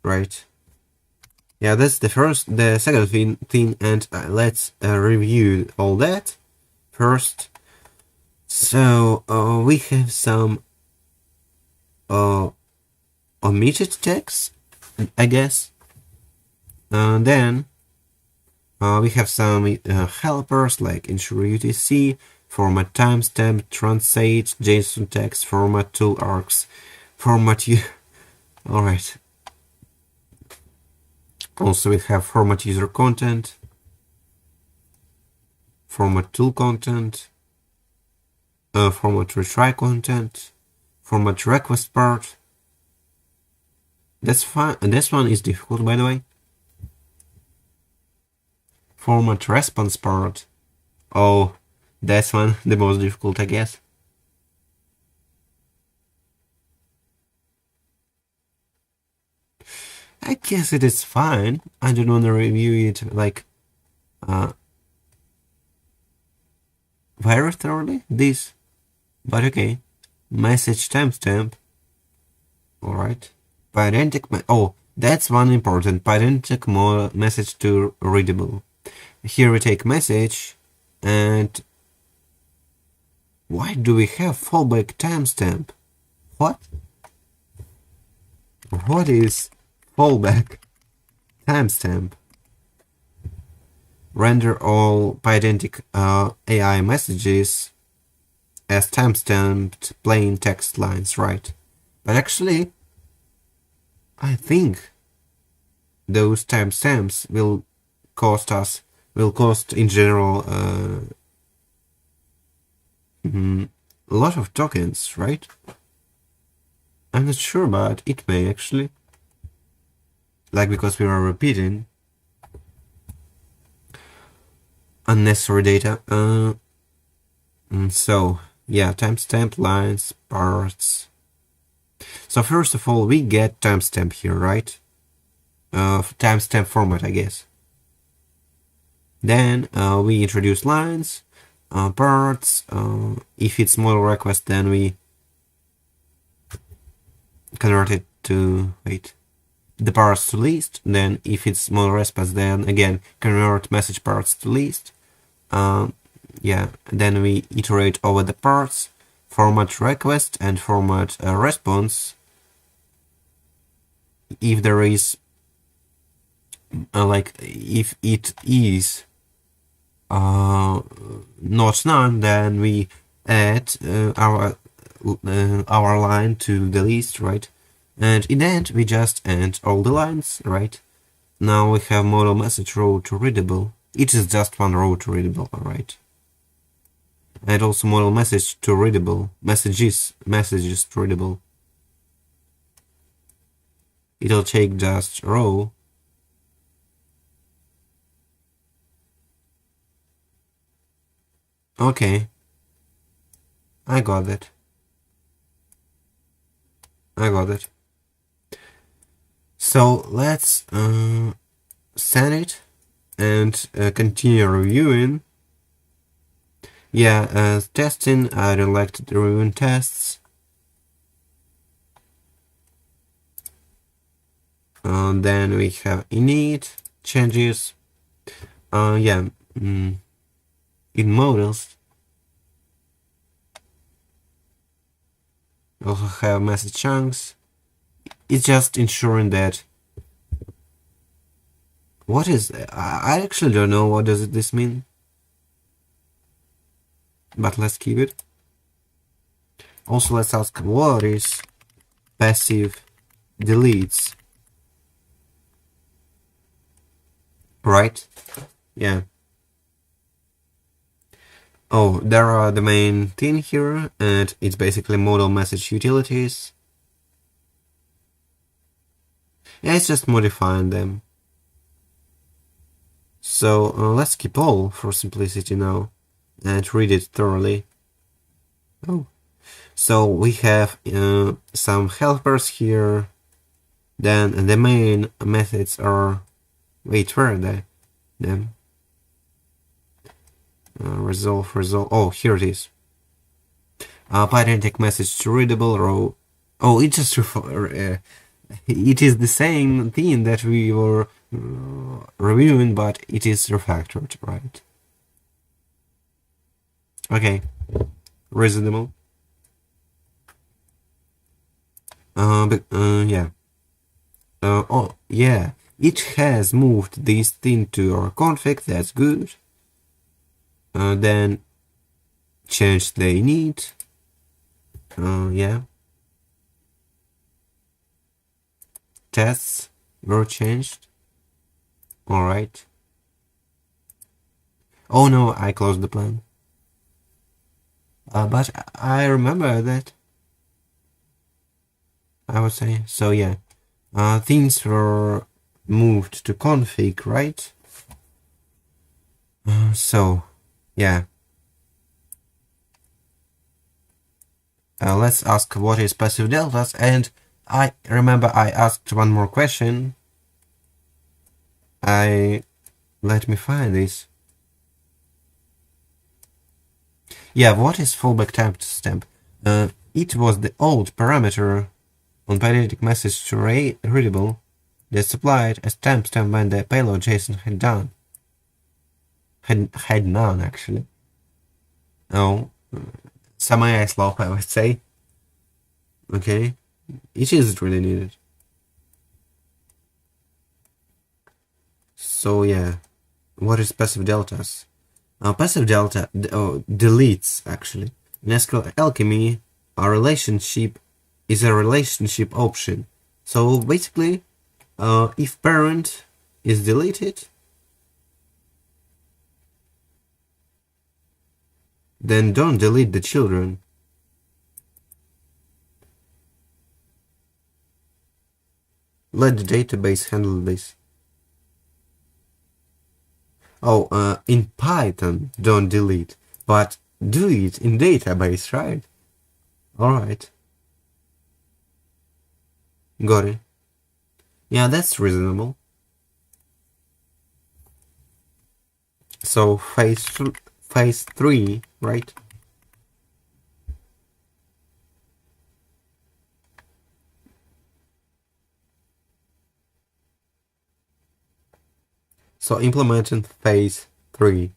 right? Yeah, that's the second thing, and let's review all that first. So we have some omitted text, I guess. Then we have some helpers like ensure UTC, format timestamp, translate, JSON text, format tool args, format u. Alright. Also we have format user content, format tool content, format retry content, format request part. That's fine. This one is difficult, by the way. Format response part. Oh, that's one the most difficult, I guess. I guess it is fine. I don't want to review it like very thoroughly, this, but okay. Message timestamp. Alright. Pydantic. Oh, that's one important. Pydantic message to readable. Here we take message, and why do we have fallback timestamp? What? What is fallback timestamp? Render all Pydantic AI messages as timestamped plain text lines, right? But actually, I think those timestamps will cost in general a lot of tokens, right? I'm not sure, but it may actually. Like, because we are repeating unnecessary data. So, yeah, timestamp lines, parts. So first of all, we get timestamp here, right? Timestamp format, I guess. Then we introduce lines, parts. If it's model request, then we convert it to, the parts to list. Then if it's model response, then again convert message parts to list. Yeah, then we iterate over the parts, format request and format response. If there is if it is not none, then we add our line to the list, right? And in the end, we just end all the lines, right? Now we have model message row to readable. It is just one row to readable, alright? And also model message to readable, messages to readable. It'll take just row. Okay. I got it. So let's send it and continue reviewing. Yeah, testing. I don't like to review tests. Then we have init changes. Yeah, in models. We also have message chunks. It's just ensuring that. What is? I actually don't know what does this mean. But let's keep it. Also, let's ask what is passive deletes. Right? Yeah. Oh, there are the main thing here, and it's basically model message utilities. Yeah, it's just modifying them. So let's keep all for simplicity now and read it thoroughly. Oh, so we have some helpers here. Then the main methods are. Wait, where are they? Them. Resolve. Oh, here it is. Pydantic message to readable row. Oh, it just it is the same thing that we were reviewing, but it is refactored, right? Okay, reasonable. Yeah. Oh, yeah. It has moved this thing to our config. That's good. Then change the init. Yeah. Tests were changed. Alright. Oh no, I closed the plan. But I remember that. I would say. So yeah. Things were moved to config, right? So, yeah. Let's ask what is passive deltas, and I remember I asked one more question. Let me find this. Yeah, what is fallback timestamp? It was the old parameter on periodic message to readable that supplied as timestamp when the payload JSON had done. Had none actually. Oh, some AI slope, I would say. Okay, it is really needed. So yeah, what is passive deltas? Passive delta deletes actually. In SQL Alchemy, a relationship is a relationship option. So basically, if parent is deleted, then don't delete the children. Let the database handle this. Oh, in Python, don't delete, but do it in database, right? Alright. Got it. Yeah, that's reasonable. So phase 3, right? So implementing phase 3.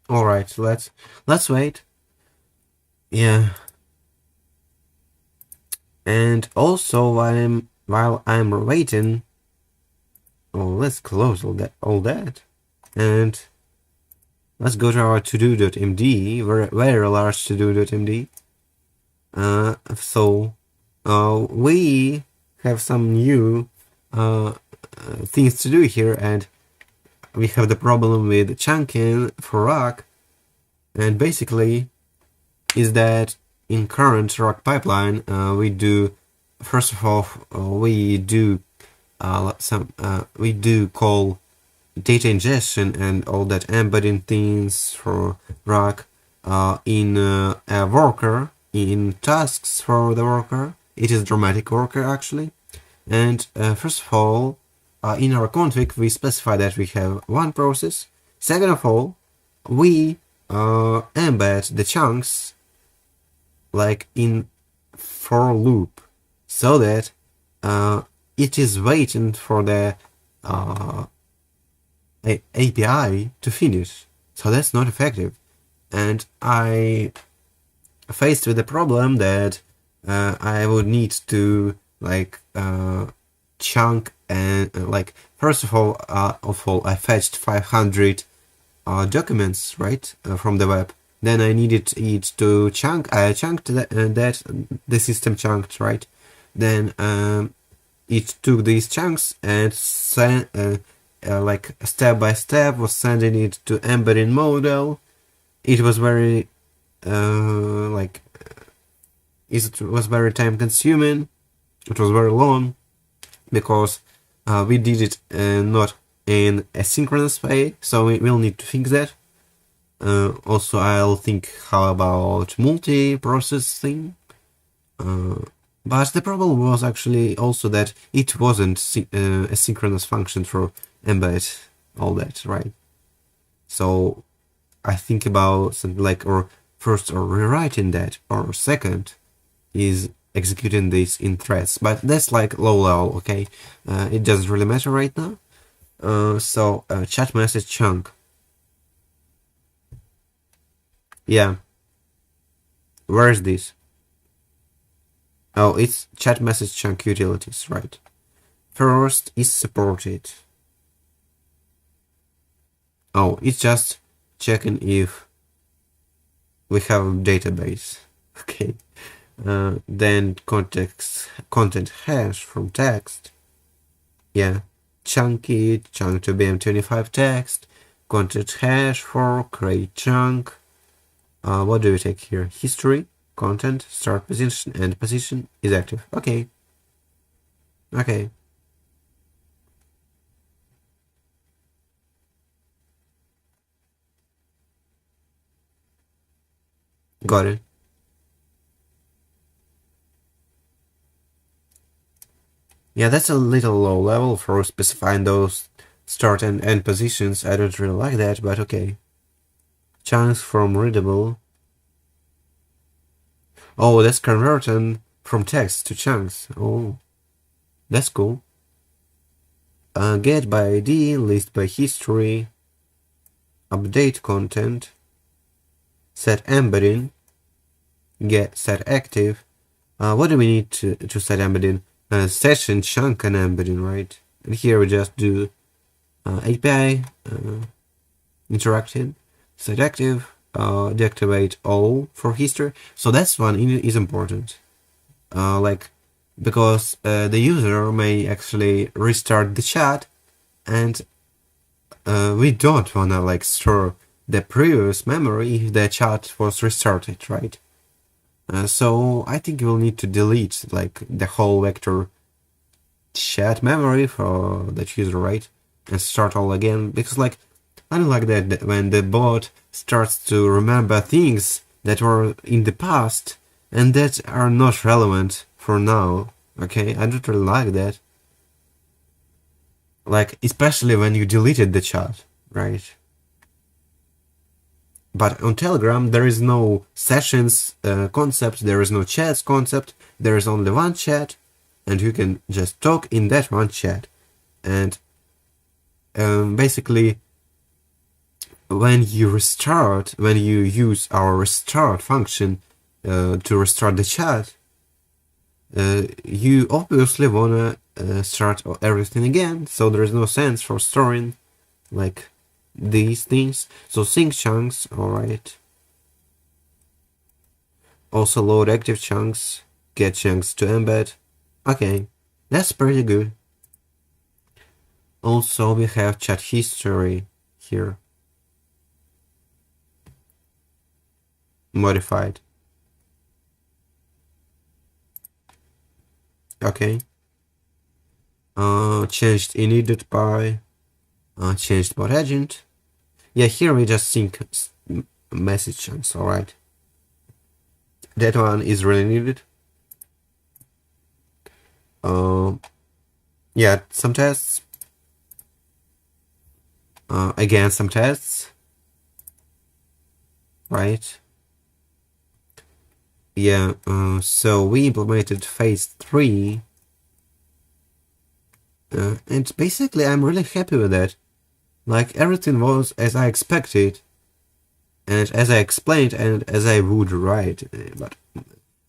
Alright, let's wait. Yeah. And also while I'm waiting, let's close all that. And let's go to our todo.md, very large todo.md. So we have some new things to do here, and we have the problem with chunking for RAC, and basically is that in current RAC pipeline we do, first of all, we do call data ingestion and all that embedding things for RAC in a worker, in tasks for the worker. It is dramatic worker actually. And first of all, in our config we specify that we have one process. Second of all, we embed the chunks like in for loop, so that it is waiting for the API to finish. So that's not effective. And I faced with the problem that I would need to like chunk and like first of all I fetched 500 documents, right, from the web. Then I needed it to chunk. I chunked that the system chunked, right. Then it took these chunks and sent like step by step was sending it to embedding model. It was very like it was very time consuming. It was very long because we did it not in a synchronous way, so we will need to fix that. Also, I'll think how about multi-processing. But the problem was actually also that it wasn't a synchronous function for embed all that, right? So I think about something like, or first, or rewriting that, or second is executing this in threads, but that's like low level, okay? It doesn't really matter right now. So chat message chunk. Yeah, where is this? Oh, it's chat message chunk utilities, right? First is supported. Oh, it's just checking if we have a database. Okay. Then content hash from text. Yeah. Chunky, chunk to BM25 text. Content hash for create chunk. What do we take here? History, content, start position, end position is active. Okay. Okay. Got it. Yeah, that's a little low level for specifying those start and end positions. I don't really like that, but okay. Chunks from readable. Oh, that's converting from text to chunks. Oh, that's cool. Get by ID, list by history, update content, set embedding, get set active. What do we need to set embedding? Session chunk and embedding, right? And here we just do API interacting, set active, deactivate all for history. So that's one is important. Like, because the user may actually restart the chat, and we don't wanna like store the previous memory if the chat was restarted, right? So I think we'll need to delete like the whole vector chat memory for that user, right? And start all again, because like I don't like that when the bot starts to remember things that were in the past and that are not relevant for now. Okay, I don't really like that. Like, especially when you deleted the chat, right? But on Telegram, there is no sessions concept, there is no chats concept, there is only one chat, and you can just talk in that one chat. And basically, when you use our restart function to restart the chat, you obviously wanna start everything again, so there is no sense for storing like these things. So sync chunks, alright. Also load active chunks, get chunks to embed. Okay, that's pretty good. Also we have chat history here. Modified. Okay. Changed init by changed bot agent. Yeah, here we just sync message chunks, alright. That one is really needed. Yeah, some tests. Again, some tests. Right. Yeah, so we implemented phase 3. And basically I'm really happy with that. Like, everything was as I expected, and as I explained, and as I would write. But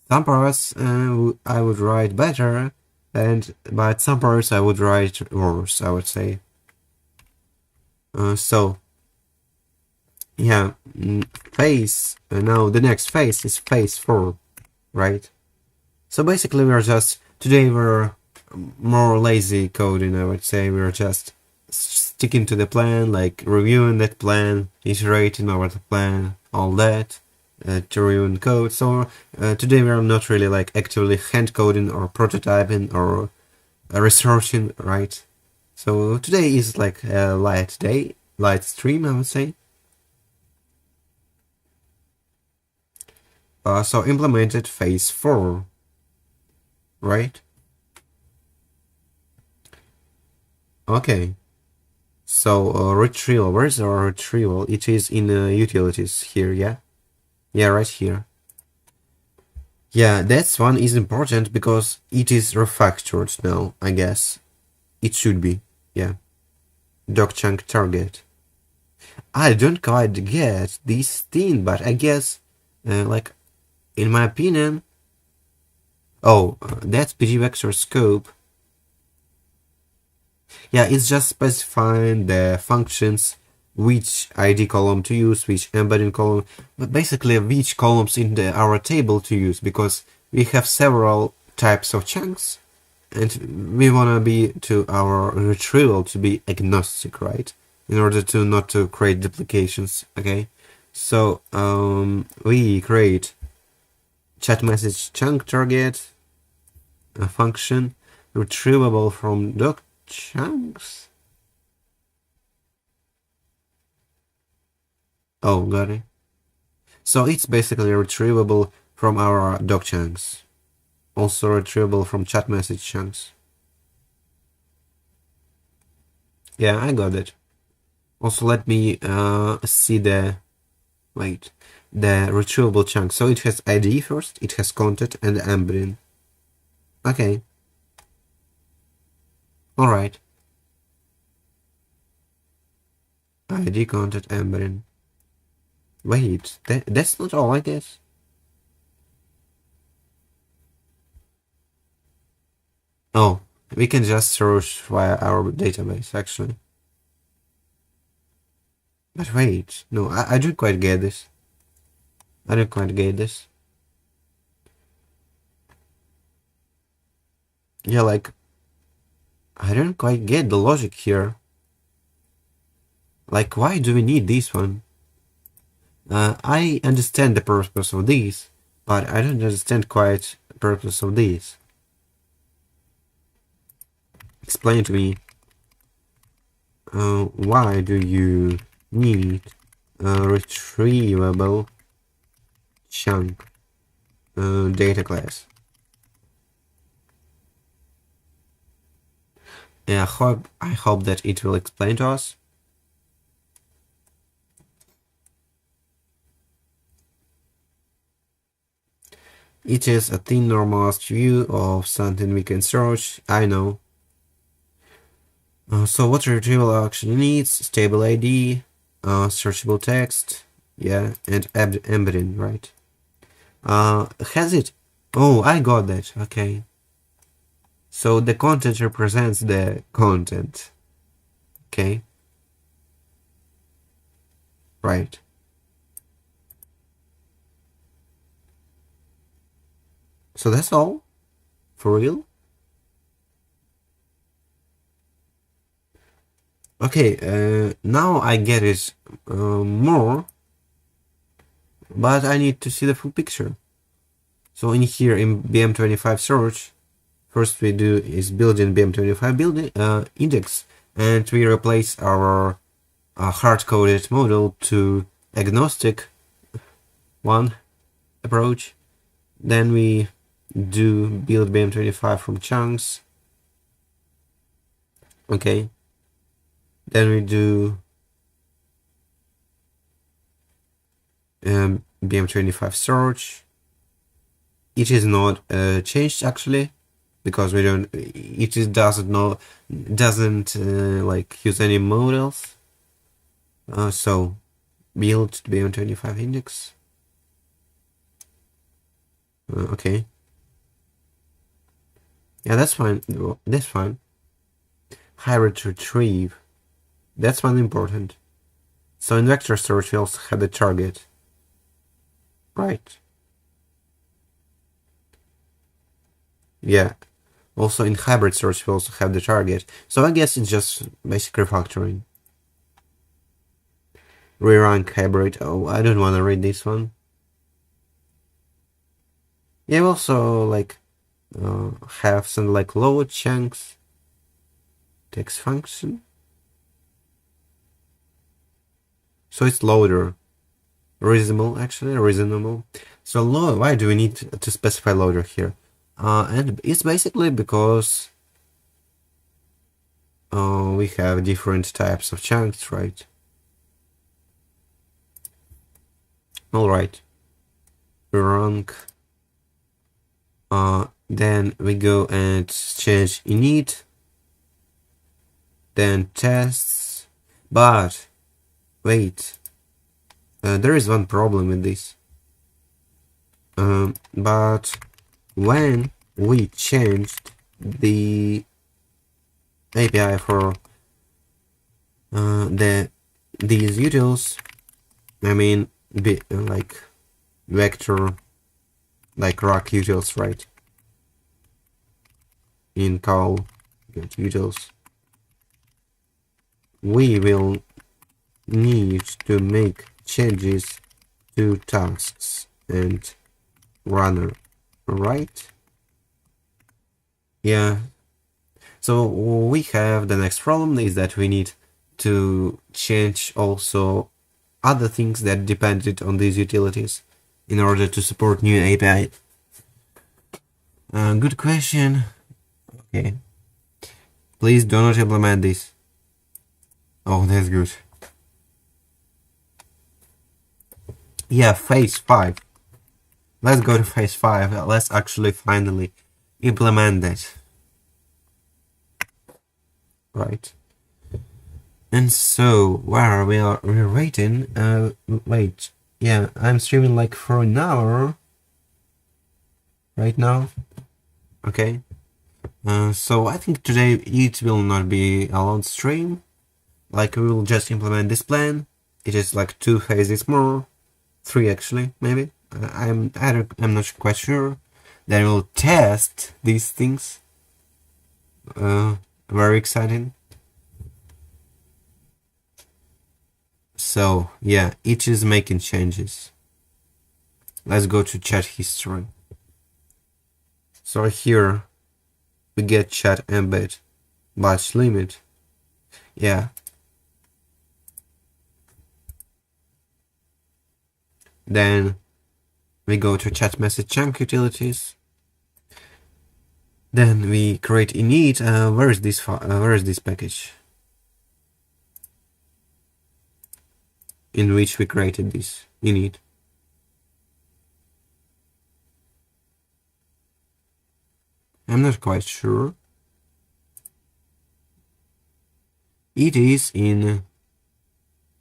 some parts I would write better, but some parts I would write worse, I would say. So, yeah, phase, now the next phase is phase 4, right? So basically today we're more lazy coding, I would say. We're just sticking to the plan, like reviewing that plan, iterating over the plan, all that, to review code. So today we're not really like actively hand coding or prototyping or researching, right? So today is like a light day, light stream, I would say. So implemented phase 4, right? Okay. So retrieval, where is our retrieval? It is in utilities here, yeah? Yeah, right here. Yeah, that one is important because it is refactored now, I guess. It should be, yeah. Docchunk target. I don't quite get this thing, but I guess, like, in my opinion, oh, that's PG vector scope. Yeah, it's just specifying the functions, which ID column to use, which embedding column, but basically which columns in our table to use, because we have several types of chunks, and we want to be to our retrieval to be agnostic, right? In order to not to create duplications, okay? So we create chat message chunk target, a function retrievable from doc chunks. Oh, got it. So it's basically retrievable from our doc chunks. Also retrievable from chat message chunks. Yeah, I got it. Also, let me see the retrievable chunk. So it has ID first, it has content and embedding. Okay. Alright. ID, content, embedding. Wait, that's not all, I guess. Oh, we can just search via our database, actually. But wait, no, I don't quite get this. I don't quite get this. Yeah, like, I don't quite get the logic here. Like, why do we need this one? I understand the purpose of these, but I don't understand quite the purpose of these. Explain to me. Why do you need a retrievable chunk data class? Yeah, I hope that it will explain to us. It is a thin normalist view of something we can search, I know. So what retrieval actually needs? Stable ID, searchable text, yeah, and embedding, right? Has it? Oh, I got that, okay. So the content represents the content, okay? Right. So that's all? For real? Okay, now I get it more, but I need to see the full picture. So in here, in BM25 search, first we do is building BM25 building index, and we replace our hard-coded model to agnostic one approach. Then we do build BM25 from chunks. Okay. Then we do BM25 search. It is not changed actually, because we don't. It doesn't like use any models. So build BM25 index. Okay. Yeah, that's fine. That's fine. Hybrid retrieve. That's one important. So in vector search we also have the target. Right. Yeah. Also in hybrid search we also have the target. So I guess it's just basic refactoring. Rerank hybrid. Oh, I don't want to read this one. Yeah, we also like have some like load chunks. Text function. So it's loader. Reasonable, actually, reasonable. So why do we need to specify loader here? And it's basically because we have different types of chunks, right? Alright. Wrong. Then we go and change init. Then tests. But wait. There is one problem with this. But when we changed the API for these utils, I mean, like vector, like rock utils, right? In call get utils, we will need to make changes to tasks and runner, right? Yeah. So we have the next problem is that we need to change also other things that depended on these utilities in order to support new API. Good question. Okay. Please do not implement this. Oh, that's good. Yeah, phase 5. Let's go to phase 5. Let's actually finally implement that. Right. And so, where we're waiting. Wait. Yeah, I'm streaming like for an hour right now. Okay. So I think today it will not be a long stream. Like we will just implement this plan. It is like 2 phases more, 3 actually, maybe. I'm not quite sure. Then we'll test these things. Very exciting. So yeah, each is making changes. Let's go to chat history. So here we get chat embed batch limit. Yeah. Then we go to chat message chunk utilities. Then we create init. Where is this package? In which we created this init. I'm not quite sure. It is in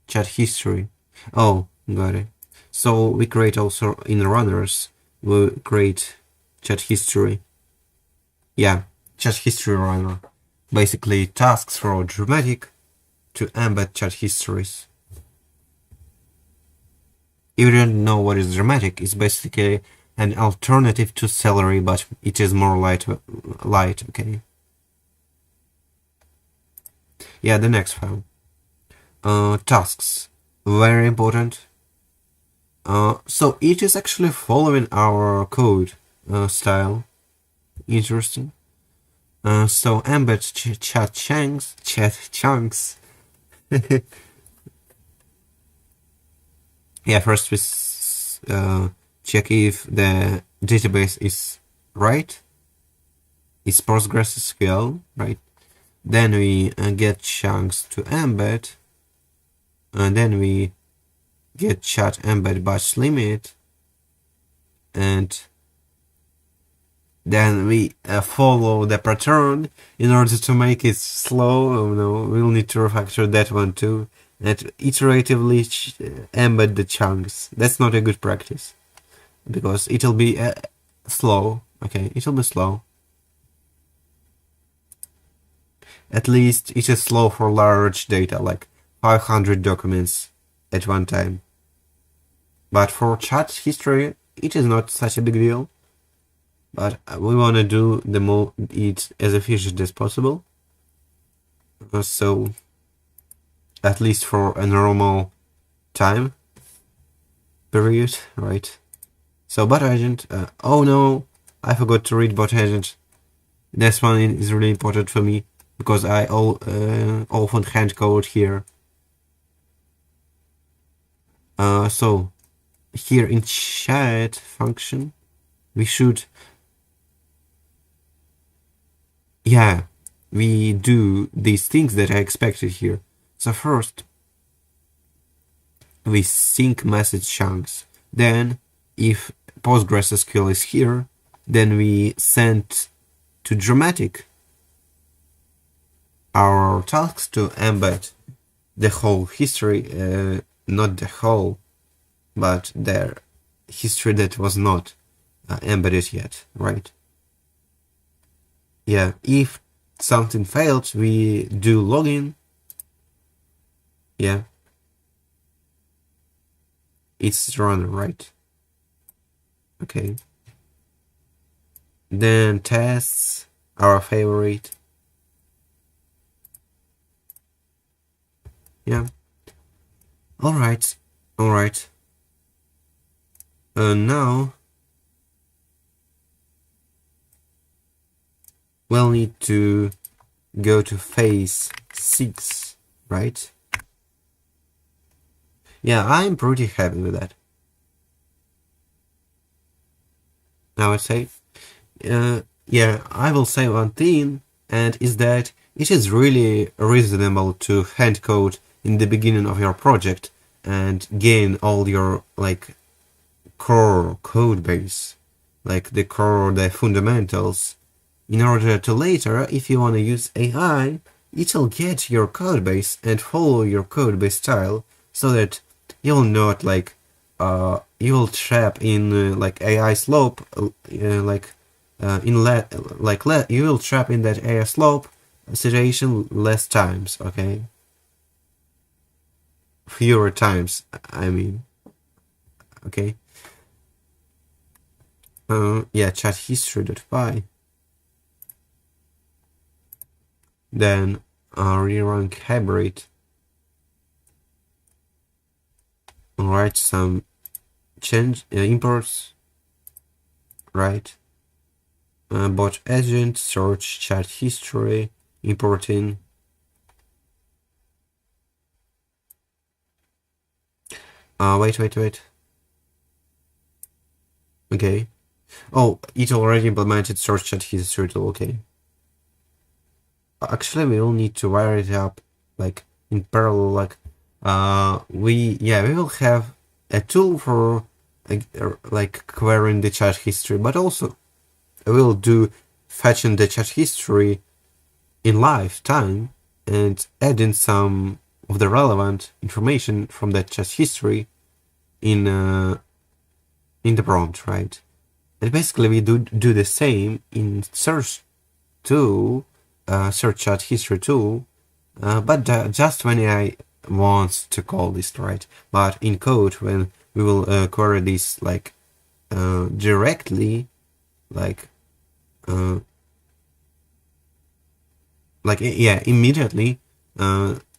chat history. Oh, got it. So we create also in runners, we create chat history. Yeah, chat history runner. Basically tasks for Dramatic to embed chat histories. If you don't know what is Dramatic, it's basically an alternative to Celery, but it is more light, okay? Yeah, the next file. Tasks. Very important. So it is actually following our code style. Interesting. So embed chat chunks. Yeah, first we check if the database is right. It's PostgreSQL, right? Then we get chunks to embed, and then we get chat embed batch limit, and then we follow the pattern in order to make it slow. Oh no, we'll need to refactor that one too, and iteratively embed the chunks. That's not a good practice, because it'll be slow. Okay, it'll be slow. At least it is slow for large data, like 500 documents at one time. But for chat history, it is not such a big deal. But we want to do it as efficient as possible. So, at least for a normal time period, right? So bot agent, oh no, I forgot to read bot agent. This one is really important for me, because I often hand code here. So here in chat function, we should, yeah, we do these things that I expected here. So first, we sync message chunks. Then, if PostgreSQL is here, then we send to Dramatic our tasks to embed the whole history, not the whole, but their history that was not embedded yet, right? Yeah, if something failed, we do login. Yeah, it's run, right? Okay. Then tests, our favorite. Yeah. Alright, alright. Now we'll need to go to phase 6, right? Yeah, I'm pretty happy with that. I would say. Yeah, I will say one thing, and is that it is really reasonable to hand code in the beginning of your project and gain all your like core code base, like the fundamentals, in order to later, if you want to use AI, it'll get your code base and follow your code base style, so that you'll not like you will trap in like AI slope, you will trap in that AI slope situation less times, okay? Fewer times, I mean, okay? Yeah, chat history.py. Then rerank hybrid. Write some change imports, right? Bot agent, search chat history, importing. Wait. Okay. Oh, it already implemented search chat history tool, okay. Actually, we will need to wire it up, like, in parallel, like, we will have a tool for, like querying the chat history, but also we'll do fetching the chat history in live time and adding some of the relevant information from that chat history in the prompt, right? And basically we do the same in search tool, search chat history tool, but just when I want to call this, right? But in code, when we will query this like directly, immediately,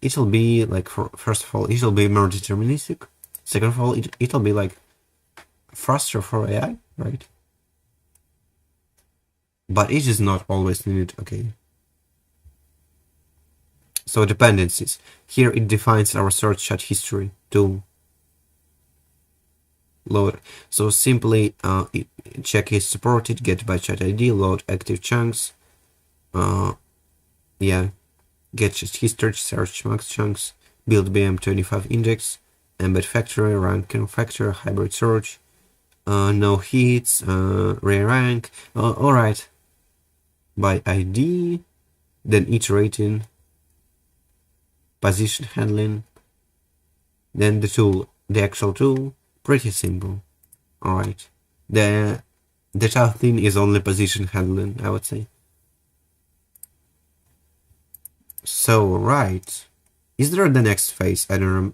it'll be like, first of all, it'll be more deterministic. Second of all, it'll be like faster for AI, right? But it is not always needed, okay? So dependencies. Here it defines our search chat history tool. Load. So simply check is supported, get by chat ID, load active chunks. Get chat history, search max chunks, build BM25 index, embed factory, rank factory, hybrid search, no hits, re-rank. Alright. By ID, then iterating, position handling, then the tool, the actual tool, pretty simple. Alright. The tough thing is only position handling, I would say. So, right. Is there the next phase? I don't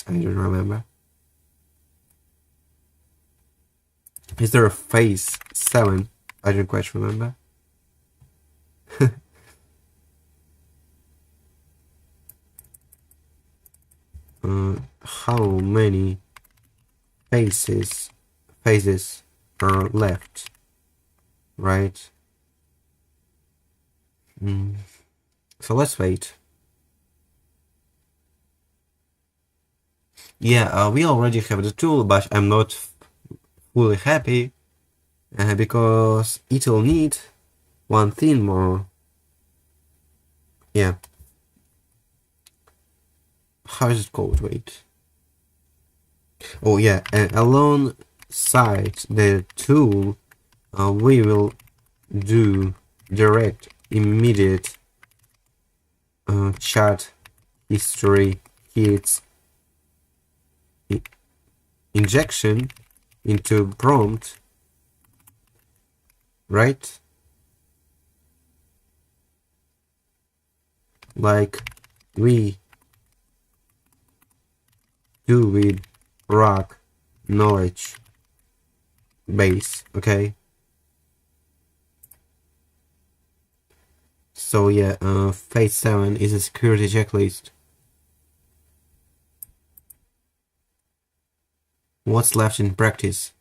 remember. Is there a phase 7? I don't quite remember. How many phases are left, right? So let's wait. Yeah, we already have the tool, but I'm not fully happy because it will need one thing more. yeah. How is it called? Wait. Oh yeah, alongside the tool, we will do direct immediate chat history hits injection into prompt, right? Like we do with ROC knowledge base, okay? So yeah, phase 7 is a security checklist. What's left in practice?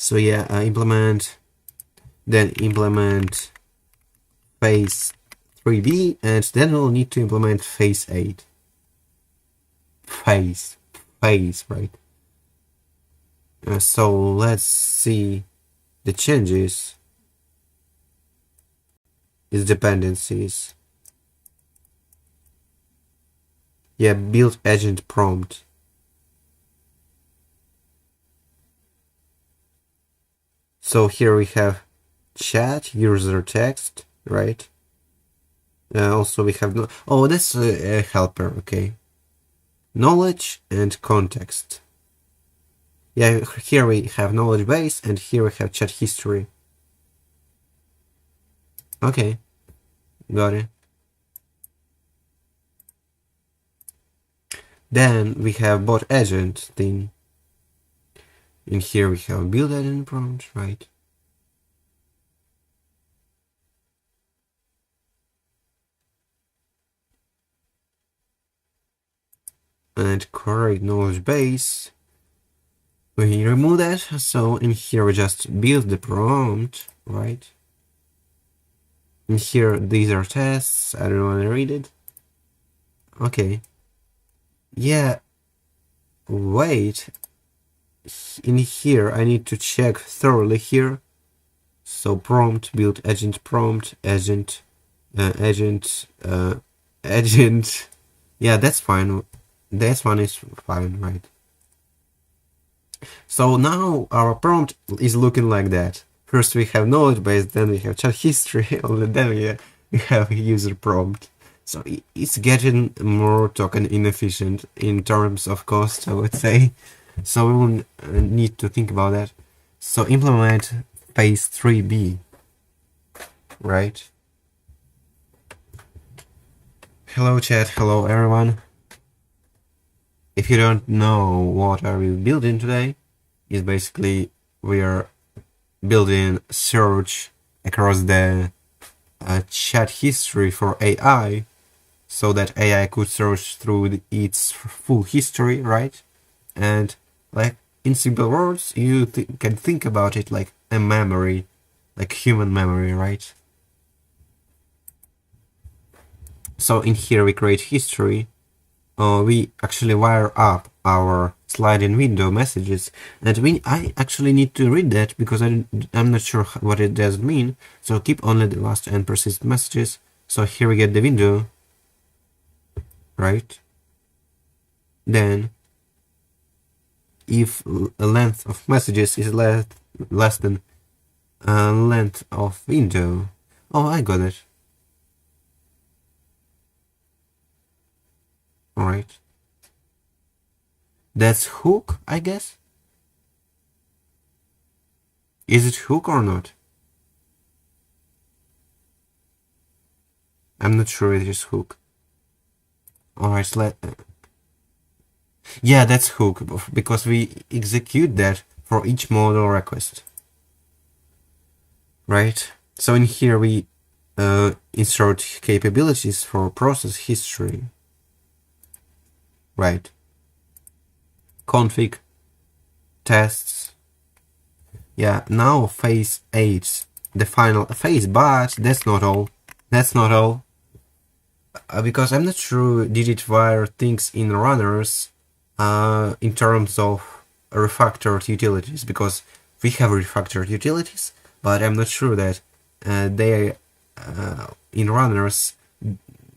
So yeah, then implement phase 3B, and then we'll need to implement phase 8. Phase, right? So let's see the changes. Its dependencies. Yeah, build agent prompt. So here we have chat, user text, right? Also we have oh, that's a helper, okay. Knowledge and context. Yeah, here we have knowledge base, and here we have chat history. Okay, got it. Then we have bot agent thing. In here we have build agent prompt, right? And correct knowledge base. We remove that, so in here we just build the prompt, right? In here, these are tests, I don't want to read it. Okay. Yeah, wait. In here, I need to check thoroughly here. So prompt, build agent prompt, agent. Yeah, that's fine. This one is fine, right? So now our prompt is looking like that. First we have knowledge base, then we have chat history, only then we have user prompt. So it's getting more token inefficient in terms of cost, I would say. So we will need to think about that. So implement phase 3B, right? Hello chat, hello everyone. If you don't know what are we building today, is basically we are building search across the chat history for AI, so that AI could search through its full history, right? And like in simple words, you can think about it like a memory, like human memory, right? So in here we create history. We actually wire up our sliding window messages, and I actually need to read that because I'm not sure what it does mean. So keep only the last and persistent messages. So here we get the window, right? Then if length of messages is less than length of window. Oh, I got it. Alright. That's hook, I guess? Is it hook or not? I'm not sure it is hook. Alright, yeah, that's hook, because we execute that for each model request. Right? So in here we insert capabilities for process history. Right. Config, tests. Yeah, now phase 8, the final phase, but that's not all. That's not all. because I'm not sure did it wire things in runners in terms of refactored utilities, because we have refactored utilities, but I'm not sure that they in runners,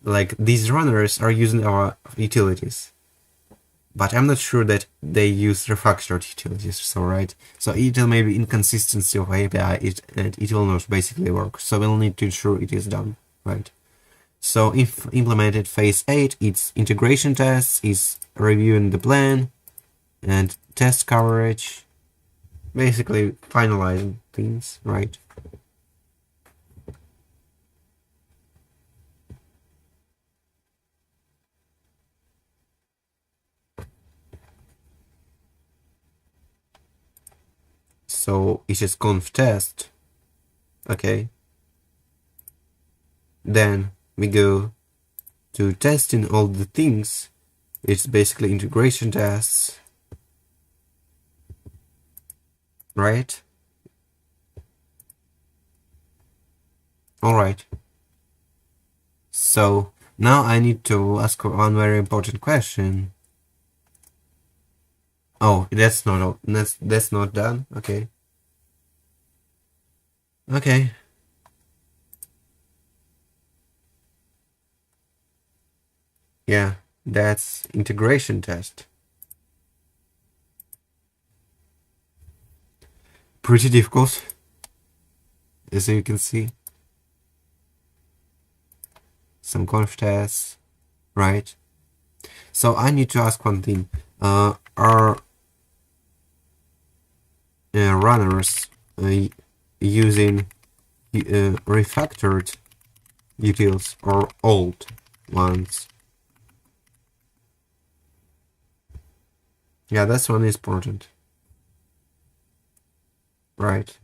like these runners are using our utilities, but I'm not sure that they use refactored utilities. So right, so it may be inconsistency of API, and it will not basically work. So we'll need to ensure it is done right. So if implemented phase 8, it's integration tests, is reviewing the plan and test coverage, basically finalizing things, right? So it is conf test, okay. Then we go to testing all the things. It's basically integration tests, right? Alright. So now I need to ask one very important question. Oh, that's not done. Okay. Okay. Yeah, that's integration test. Pretty difficult, as you can see. Some conf tests, right? So I need to ask one thing. Are runners using refactored utils or old ones? Yeah, that's one is important. Right.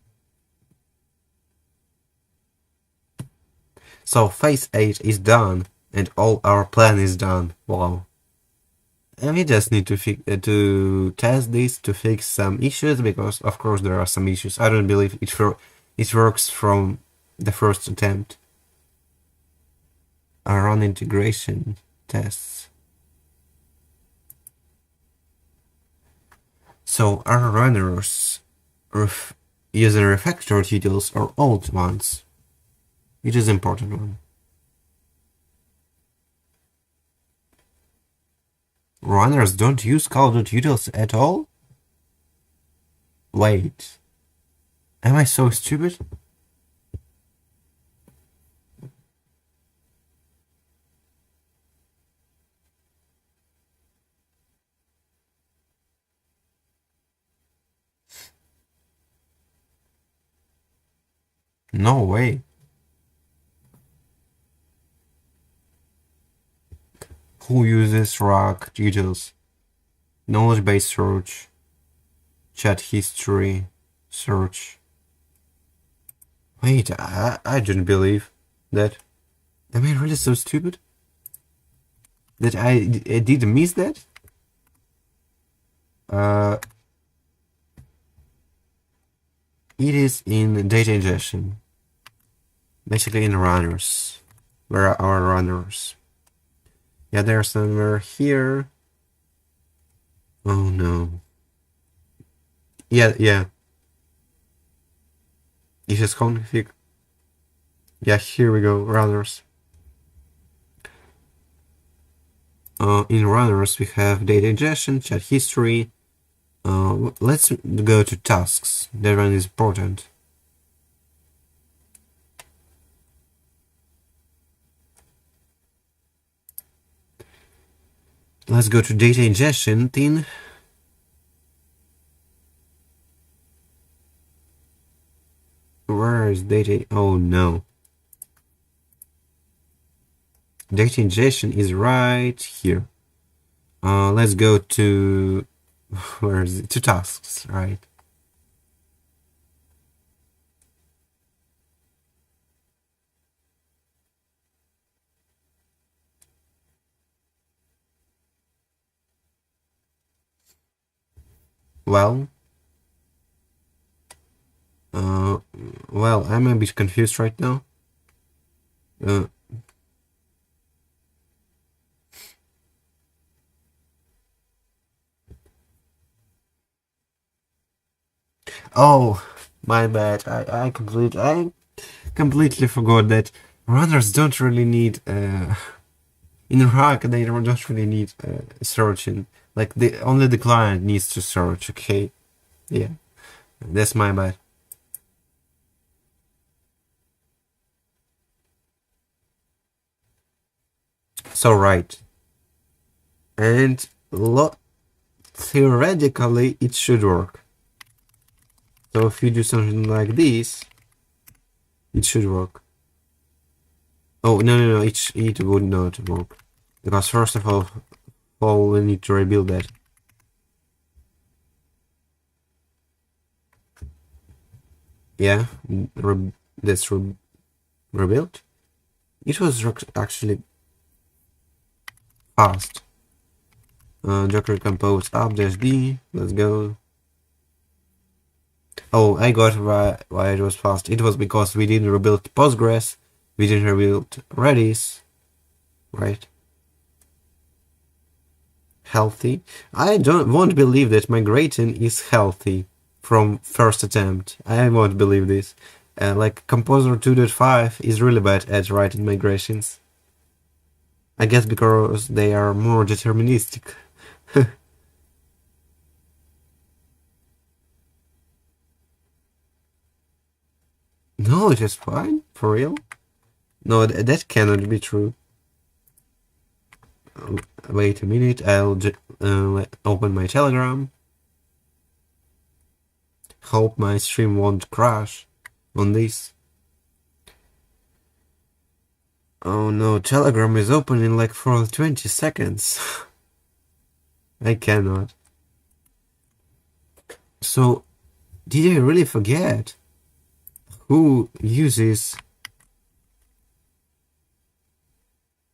So phase 8 is done, and all our plan is done. Wow. And we just need to test this to fix some issues, because of course there are some issues. I don't believe it works from the first attempt. I run integration tests. So are runners using refactored utils or old ones? It is important one. Runners don't use called utils at all? Wait. Am I so stupid? No way. Who uses RAG utils? Knowledge base search, chat history, search. Wait, I didn't believe that. Am I really so stupid? That I did miss that? It is in data ingestion. Basically in runners. Where are our runners? Yeah, they're somewhere here. Oh no. Yeah. It is config. Yeah, here we go, runners. In runners we have data ingestion, chat history. Let's go to tasks. That one is important. Let's go to data ingestion thing. Where is data? Oh no. Data ingestion is right here. Let's go to where is it? To tasks, right? Well, I'm a bit confused right now. Oh, my bad. I completely forgot that runners don't really need in Iraq they don't really need searching. Like the only the client needs to search. Okay, yeah, that's my bad. So right, and theoretically it should work. So if you do something like this, it should work. Oh no, it would not work because first of all we need to rebuild that. Yeah, that's rebuilt. It was actually fast. Docker compose up-d. Let's go. Oh, I got why it was fast. It was because we didn't rebuild Postgres, we didn't rebuild Redis, right? Healthy. I won't believe that migrating is healthy from first attempt. I won't believe this. Like Composer 2.5 is really bad at writing migrations. I guess because they are more deterministic. No, it is fine. For real? No, that cannot be true. Wait a minute, I'll open my Telegram. Hope my stream won't crash on this. Oh no, Telegram is opening like for 20 seconds. I cannot. So, did I really forget who uses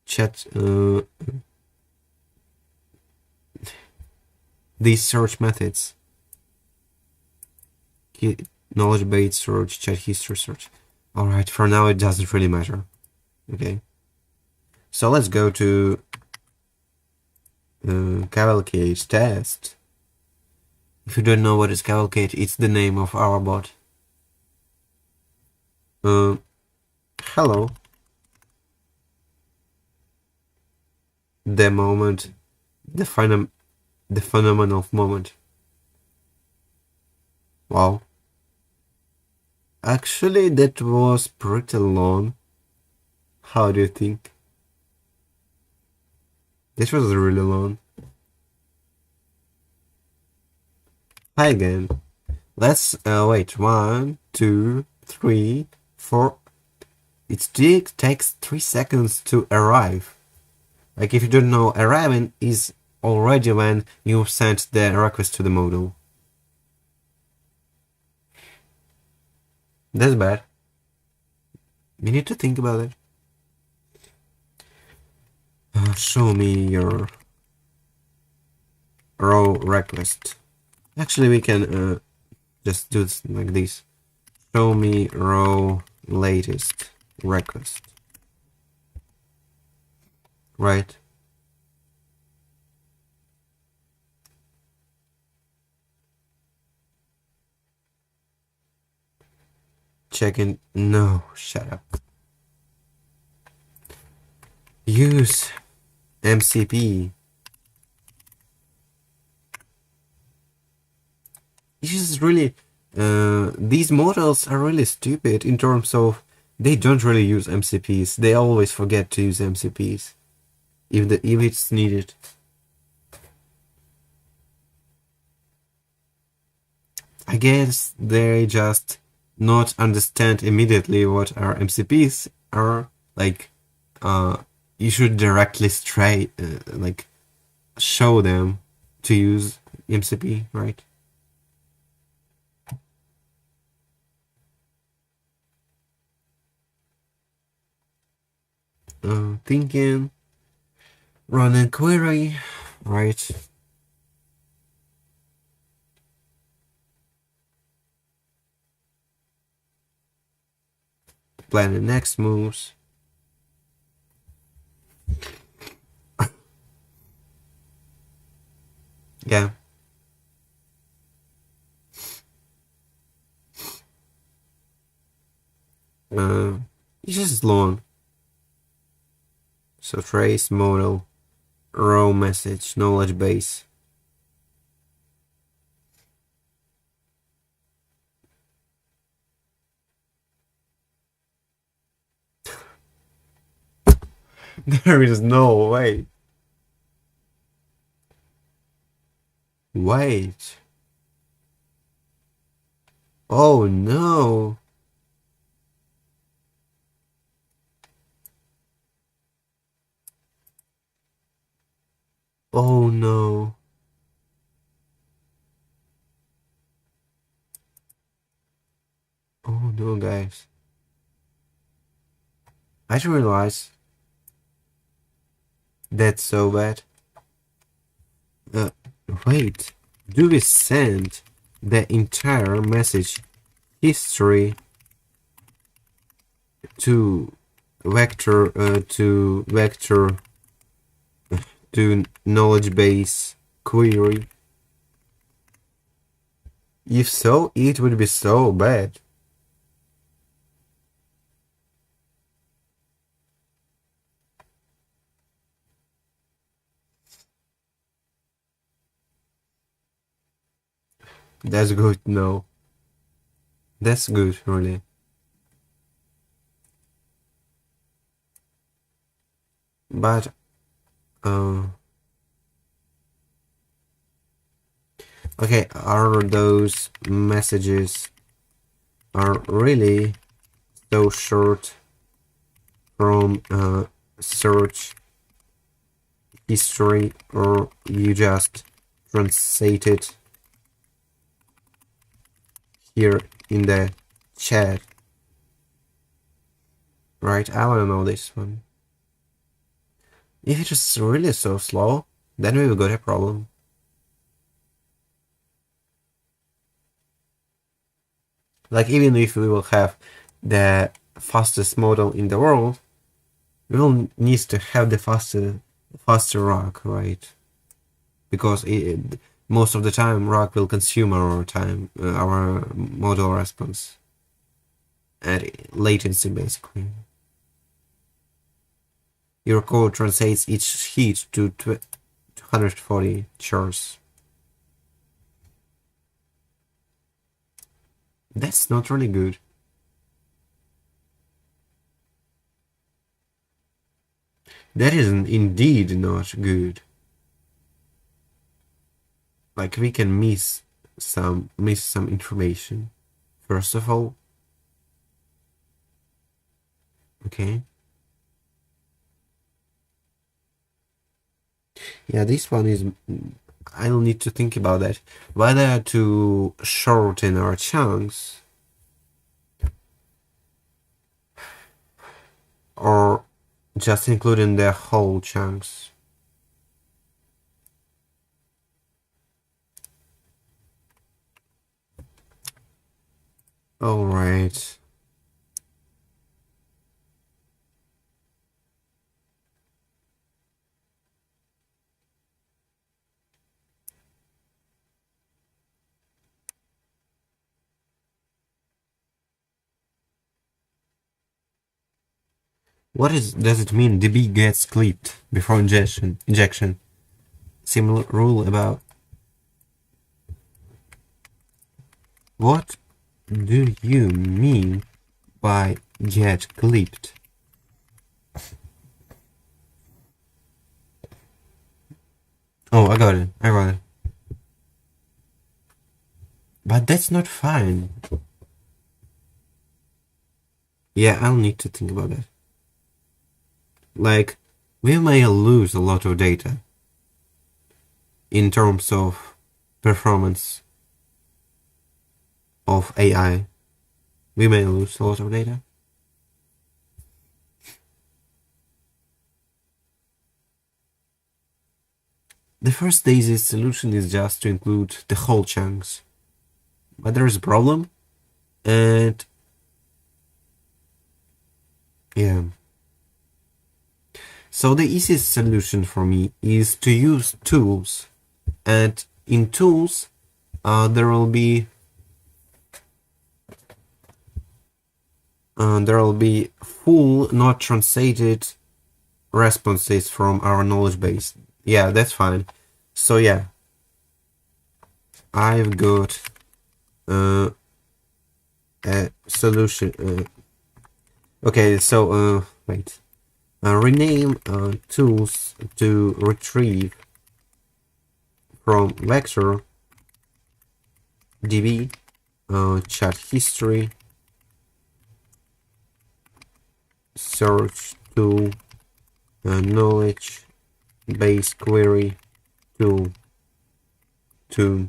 chat these search methods? Knowledge base search, chat history search. Alright, for now it doesn't really matter. Okay. So let's go to Cavalcade test. If you don't know what is Cavalcade, it's the name of our bot. Hello. The moment, the phenomenal moment. Wow. Actually, that was pretty long. How do you think? This was really long. Hi again. Let's wait. 1, 2, 3, 4. It takes 3 seconds to arrive. Like if you don't know, arriving is already when you sent the request to the model. That's bad. You need to think about it. Show me your raw request. Actually, we can just do this like this. Show me raw latest request. Right? Checking. No, shut up. Use MCP. This is really. These models are really stupid in terms of they don't really use MCPs. They always forget to use MCPs if it's needed. I guess they just not understand immediately what our MCPs are. Like, you should directly like show them to use MCP, right? Thinking, run a query, right? Plan the next moves. Yeah. It's just long. So trace model, raw message, knowledge base. There is no way. Wait. Oh no. Oh no. Oh no, guys. I just realized that's so bad. Uh, Wait. Do we send the entire message history to vector to knowledge base query? If so, it would be so bad. That's good. No, that's good, really. But okay, are those messages are really so short from search history, or you just translate it here in the chat? Right, I wanna know this one. If it is really so slow, then we've got a problem. Like, even if we will have the fastest model in the world, we will need to have the faster RAG, right? Because most of the time RAG will consume our time, our model response, and latency basically. Your code translates each hit to 240 chars. That's not really good. That is indeed not good. Like, we can miss some information. First of all. Okay. Yeah, this one is... I'll need to think about that. Whether to shorten our chunks or just including the whole chunks. All right. What does it mean DB gets clipped before injection? Similar rule about... What do you mean by get clipped? Oh, I got it. But that's not fine. Yeah, I'll need to think about that. Like, we may lose a lot of data in terms of performance of AI. We may lose a lot of data. The first DAISY solution is just to include the whole chunks. But there's a problem, and yeah. So the easiest solution for me is to use tools, and in tools there will be there will be full, not translated responses from our knowledge base. Yeah, that's fine. So yeah, I've got a solution. Okay, so wait. Rename tools to retrieve from vector db chat history search tool knowledge base query tool to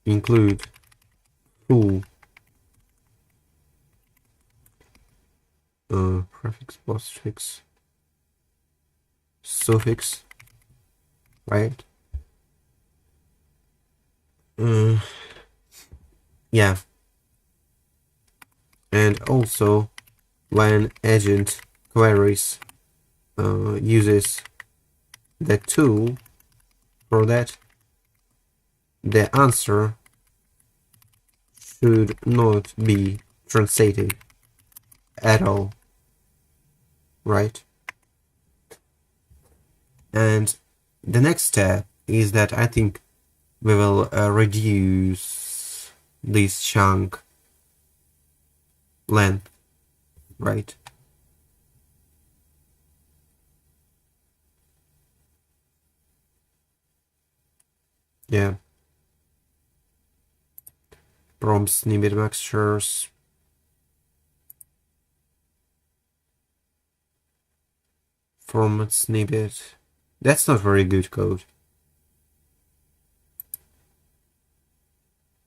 include full prefix postfix suffix, right? Yeah, and also when agent queries uses the tool for that, the answer should not be translated at all, right? And the next step is that I think we will reduce this chunk length, right? Yeah. Prompt snippet mixtures. Format snippet. That's not very good code.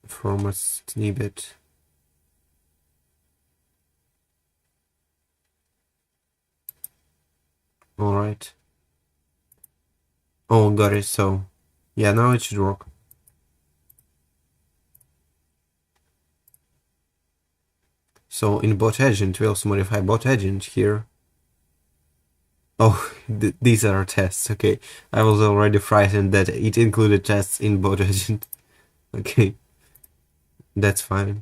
Format snippet. Alright. Oh, got it. So, yeah, now it should work. So in bot agent, we also modify bot agent here. Oh, these are tests. Okay, I was already frightened that it included tests in bot agent. Okay, that's fine.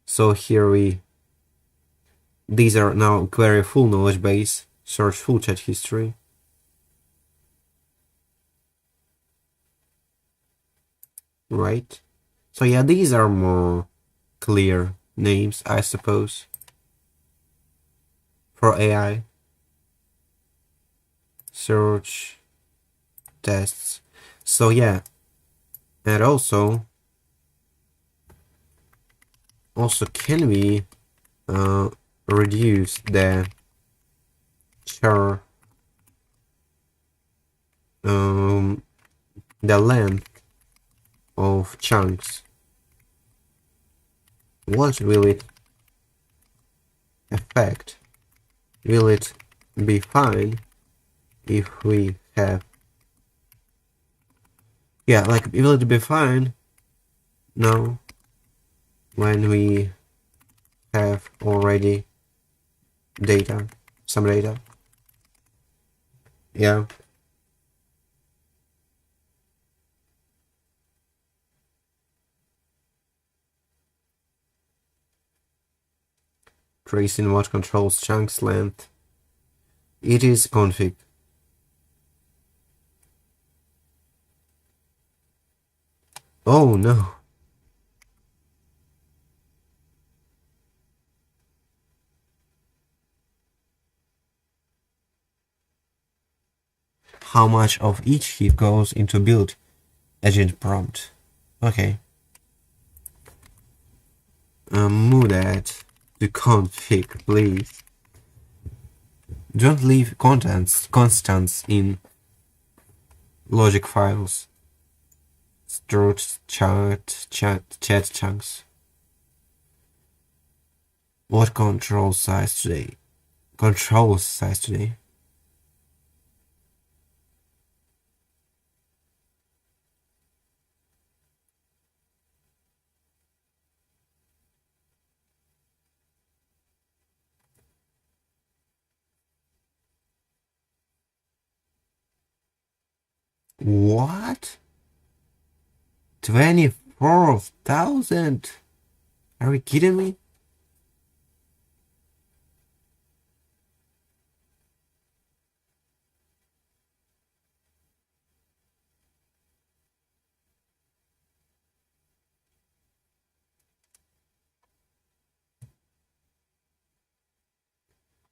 So here these are now query full knowledge base, search full chat history. Right? So yeah, these are more clear names, I suppose, for AI. Search tests. So yeah, and also can we reduce the char the length of chunks? What will it affect? Will it be fine if we have, yeah, like, will it be fine now when we have already some data? Yeah. Tracing what controls chunks length. It is config. Oh no. How much of each heap goes into build agent prompt? Okay. Move that to config, please. Don't leave constants in logic files. Struct chat chunks. What control size today? Control size today. What? 24,000? Are you kidding me?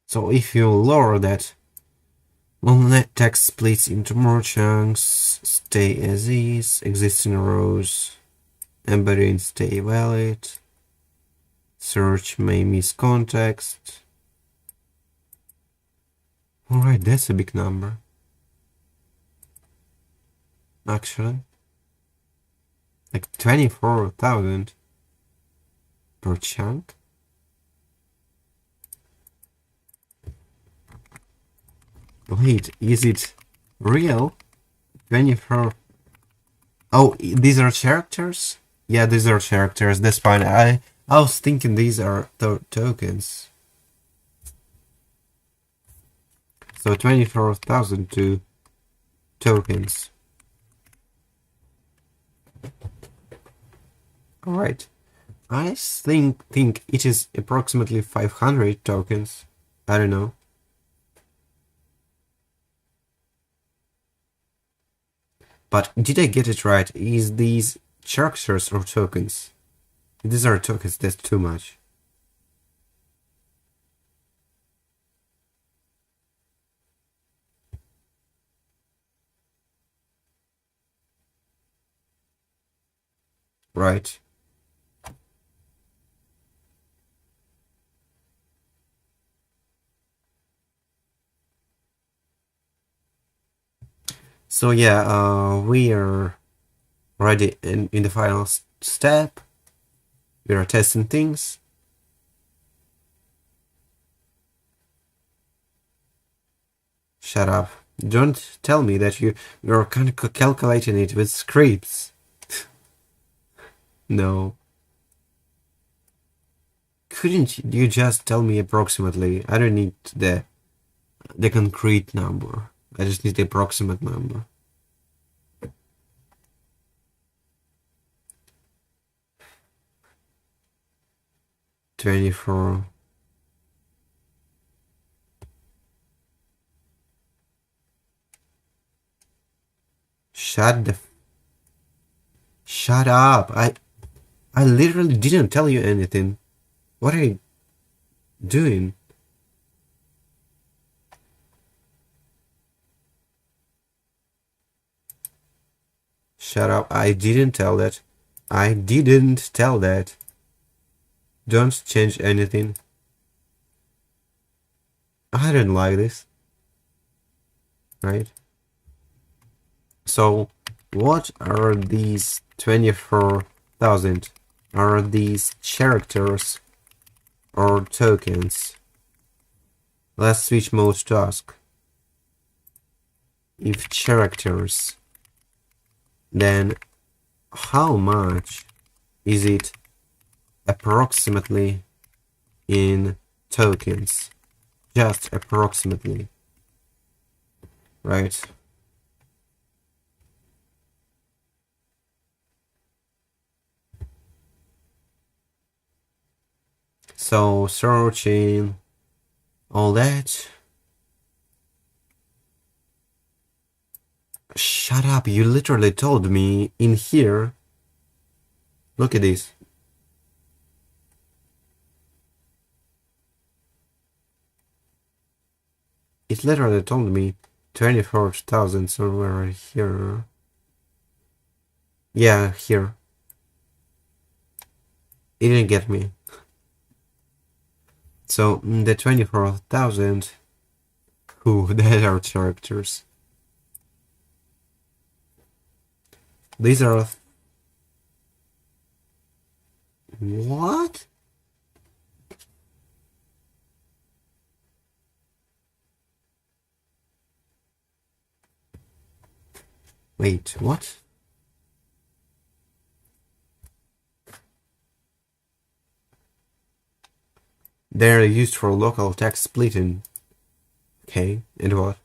So if you lower that, net text splits into more chunks, stay as is, existing rows, embedding stay valid, search may miss context. Alright, that's a big number. Actually. Like 24,000 per chunk. Wait, is it real? 24. Oh, these are characters? Yeah, these are characters. That's fine. I was thinking these are tokens. So 24,002 tokens. Alright. I think it is approximately 500 tokens. I don't know. But did I get it right? Is these characters or tokens? If these are tokens, that's too much. Right. So yeah, we are already in the final step. We are testing things. Shut up. Don't tell me that you're kind of calculating it with scripts. No. Couldn't you just tell me approximately? I don't need the concrete number. I just need the approximate number. 24. Shut up. I literally didn't tell you anything. What are you doing? Shut up. I didn't tell that. I didn't tell that. Don't change anything. I don't like this. Right? So, what are these 24,000? Are these characters or tokens? Let's switch mode to ask. If characters, then how much is it approximately in tokens? Just approximately. Right? So searching all that. Shut up, you literally told me in here. Look at this. It literally told me 24,000 somewhere here. Yeah, here. It didn't get me. So the 24,000, who that are characters. These are... What? Wait, what? They're used for local text splitting. Okay, and what?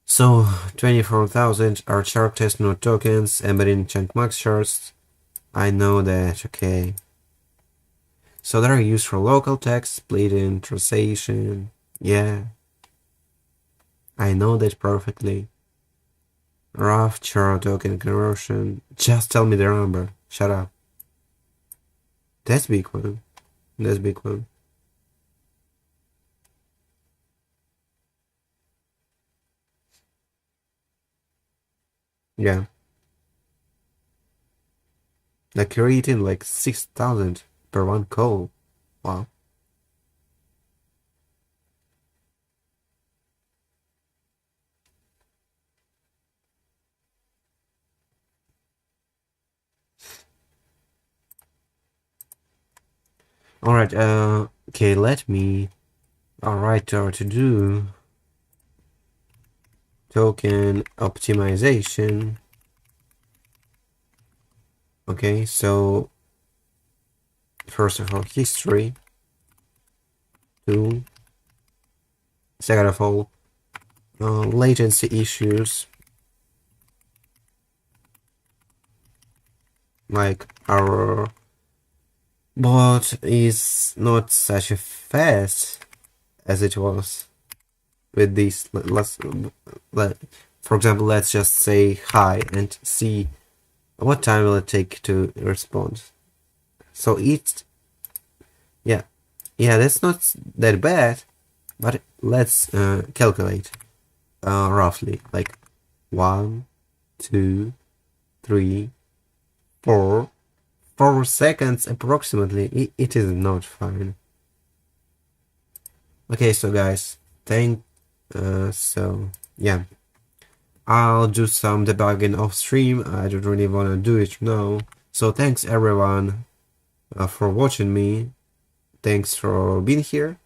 So 24,000 are characters, not tokens, embedding chunk max charts. I know that, okay. So they're used for local text splitting, translation. Yeah. I know that perfectly. Rough chart token conversion. Just tell me the number. Shut up. That's big one. That's big one. Yeah. Like you're eating like 6,000 per one coal. Wow. Alright, okay, let me write our to do. Token optimization. Okay, so first of all, history. 2. Second of all, latency issues. Like our bot is not such a fast as it was with these. For example, let's just say hi and see what time will it take to respond. So yeah, that's not that bad, but let's calculate roughly, like 1, 2, 3, 4 seconds approximately. It is not fine. Okay, so guys, so yeah, I'll do some debugging off stream. I don't really want to do it now. So thanks everyone for watching me. Thanks for being here.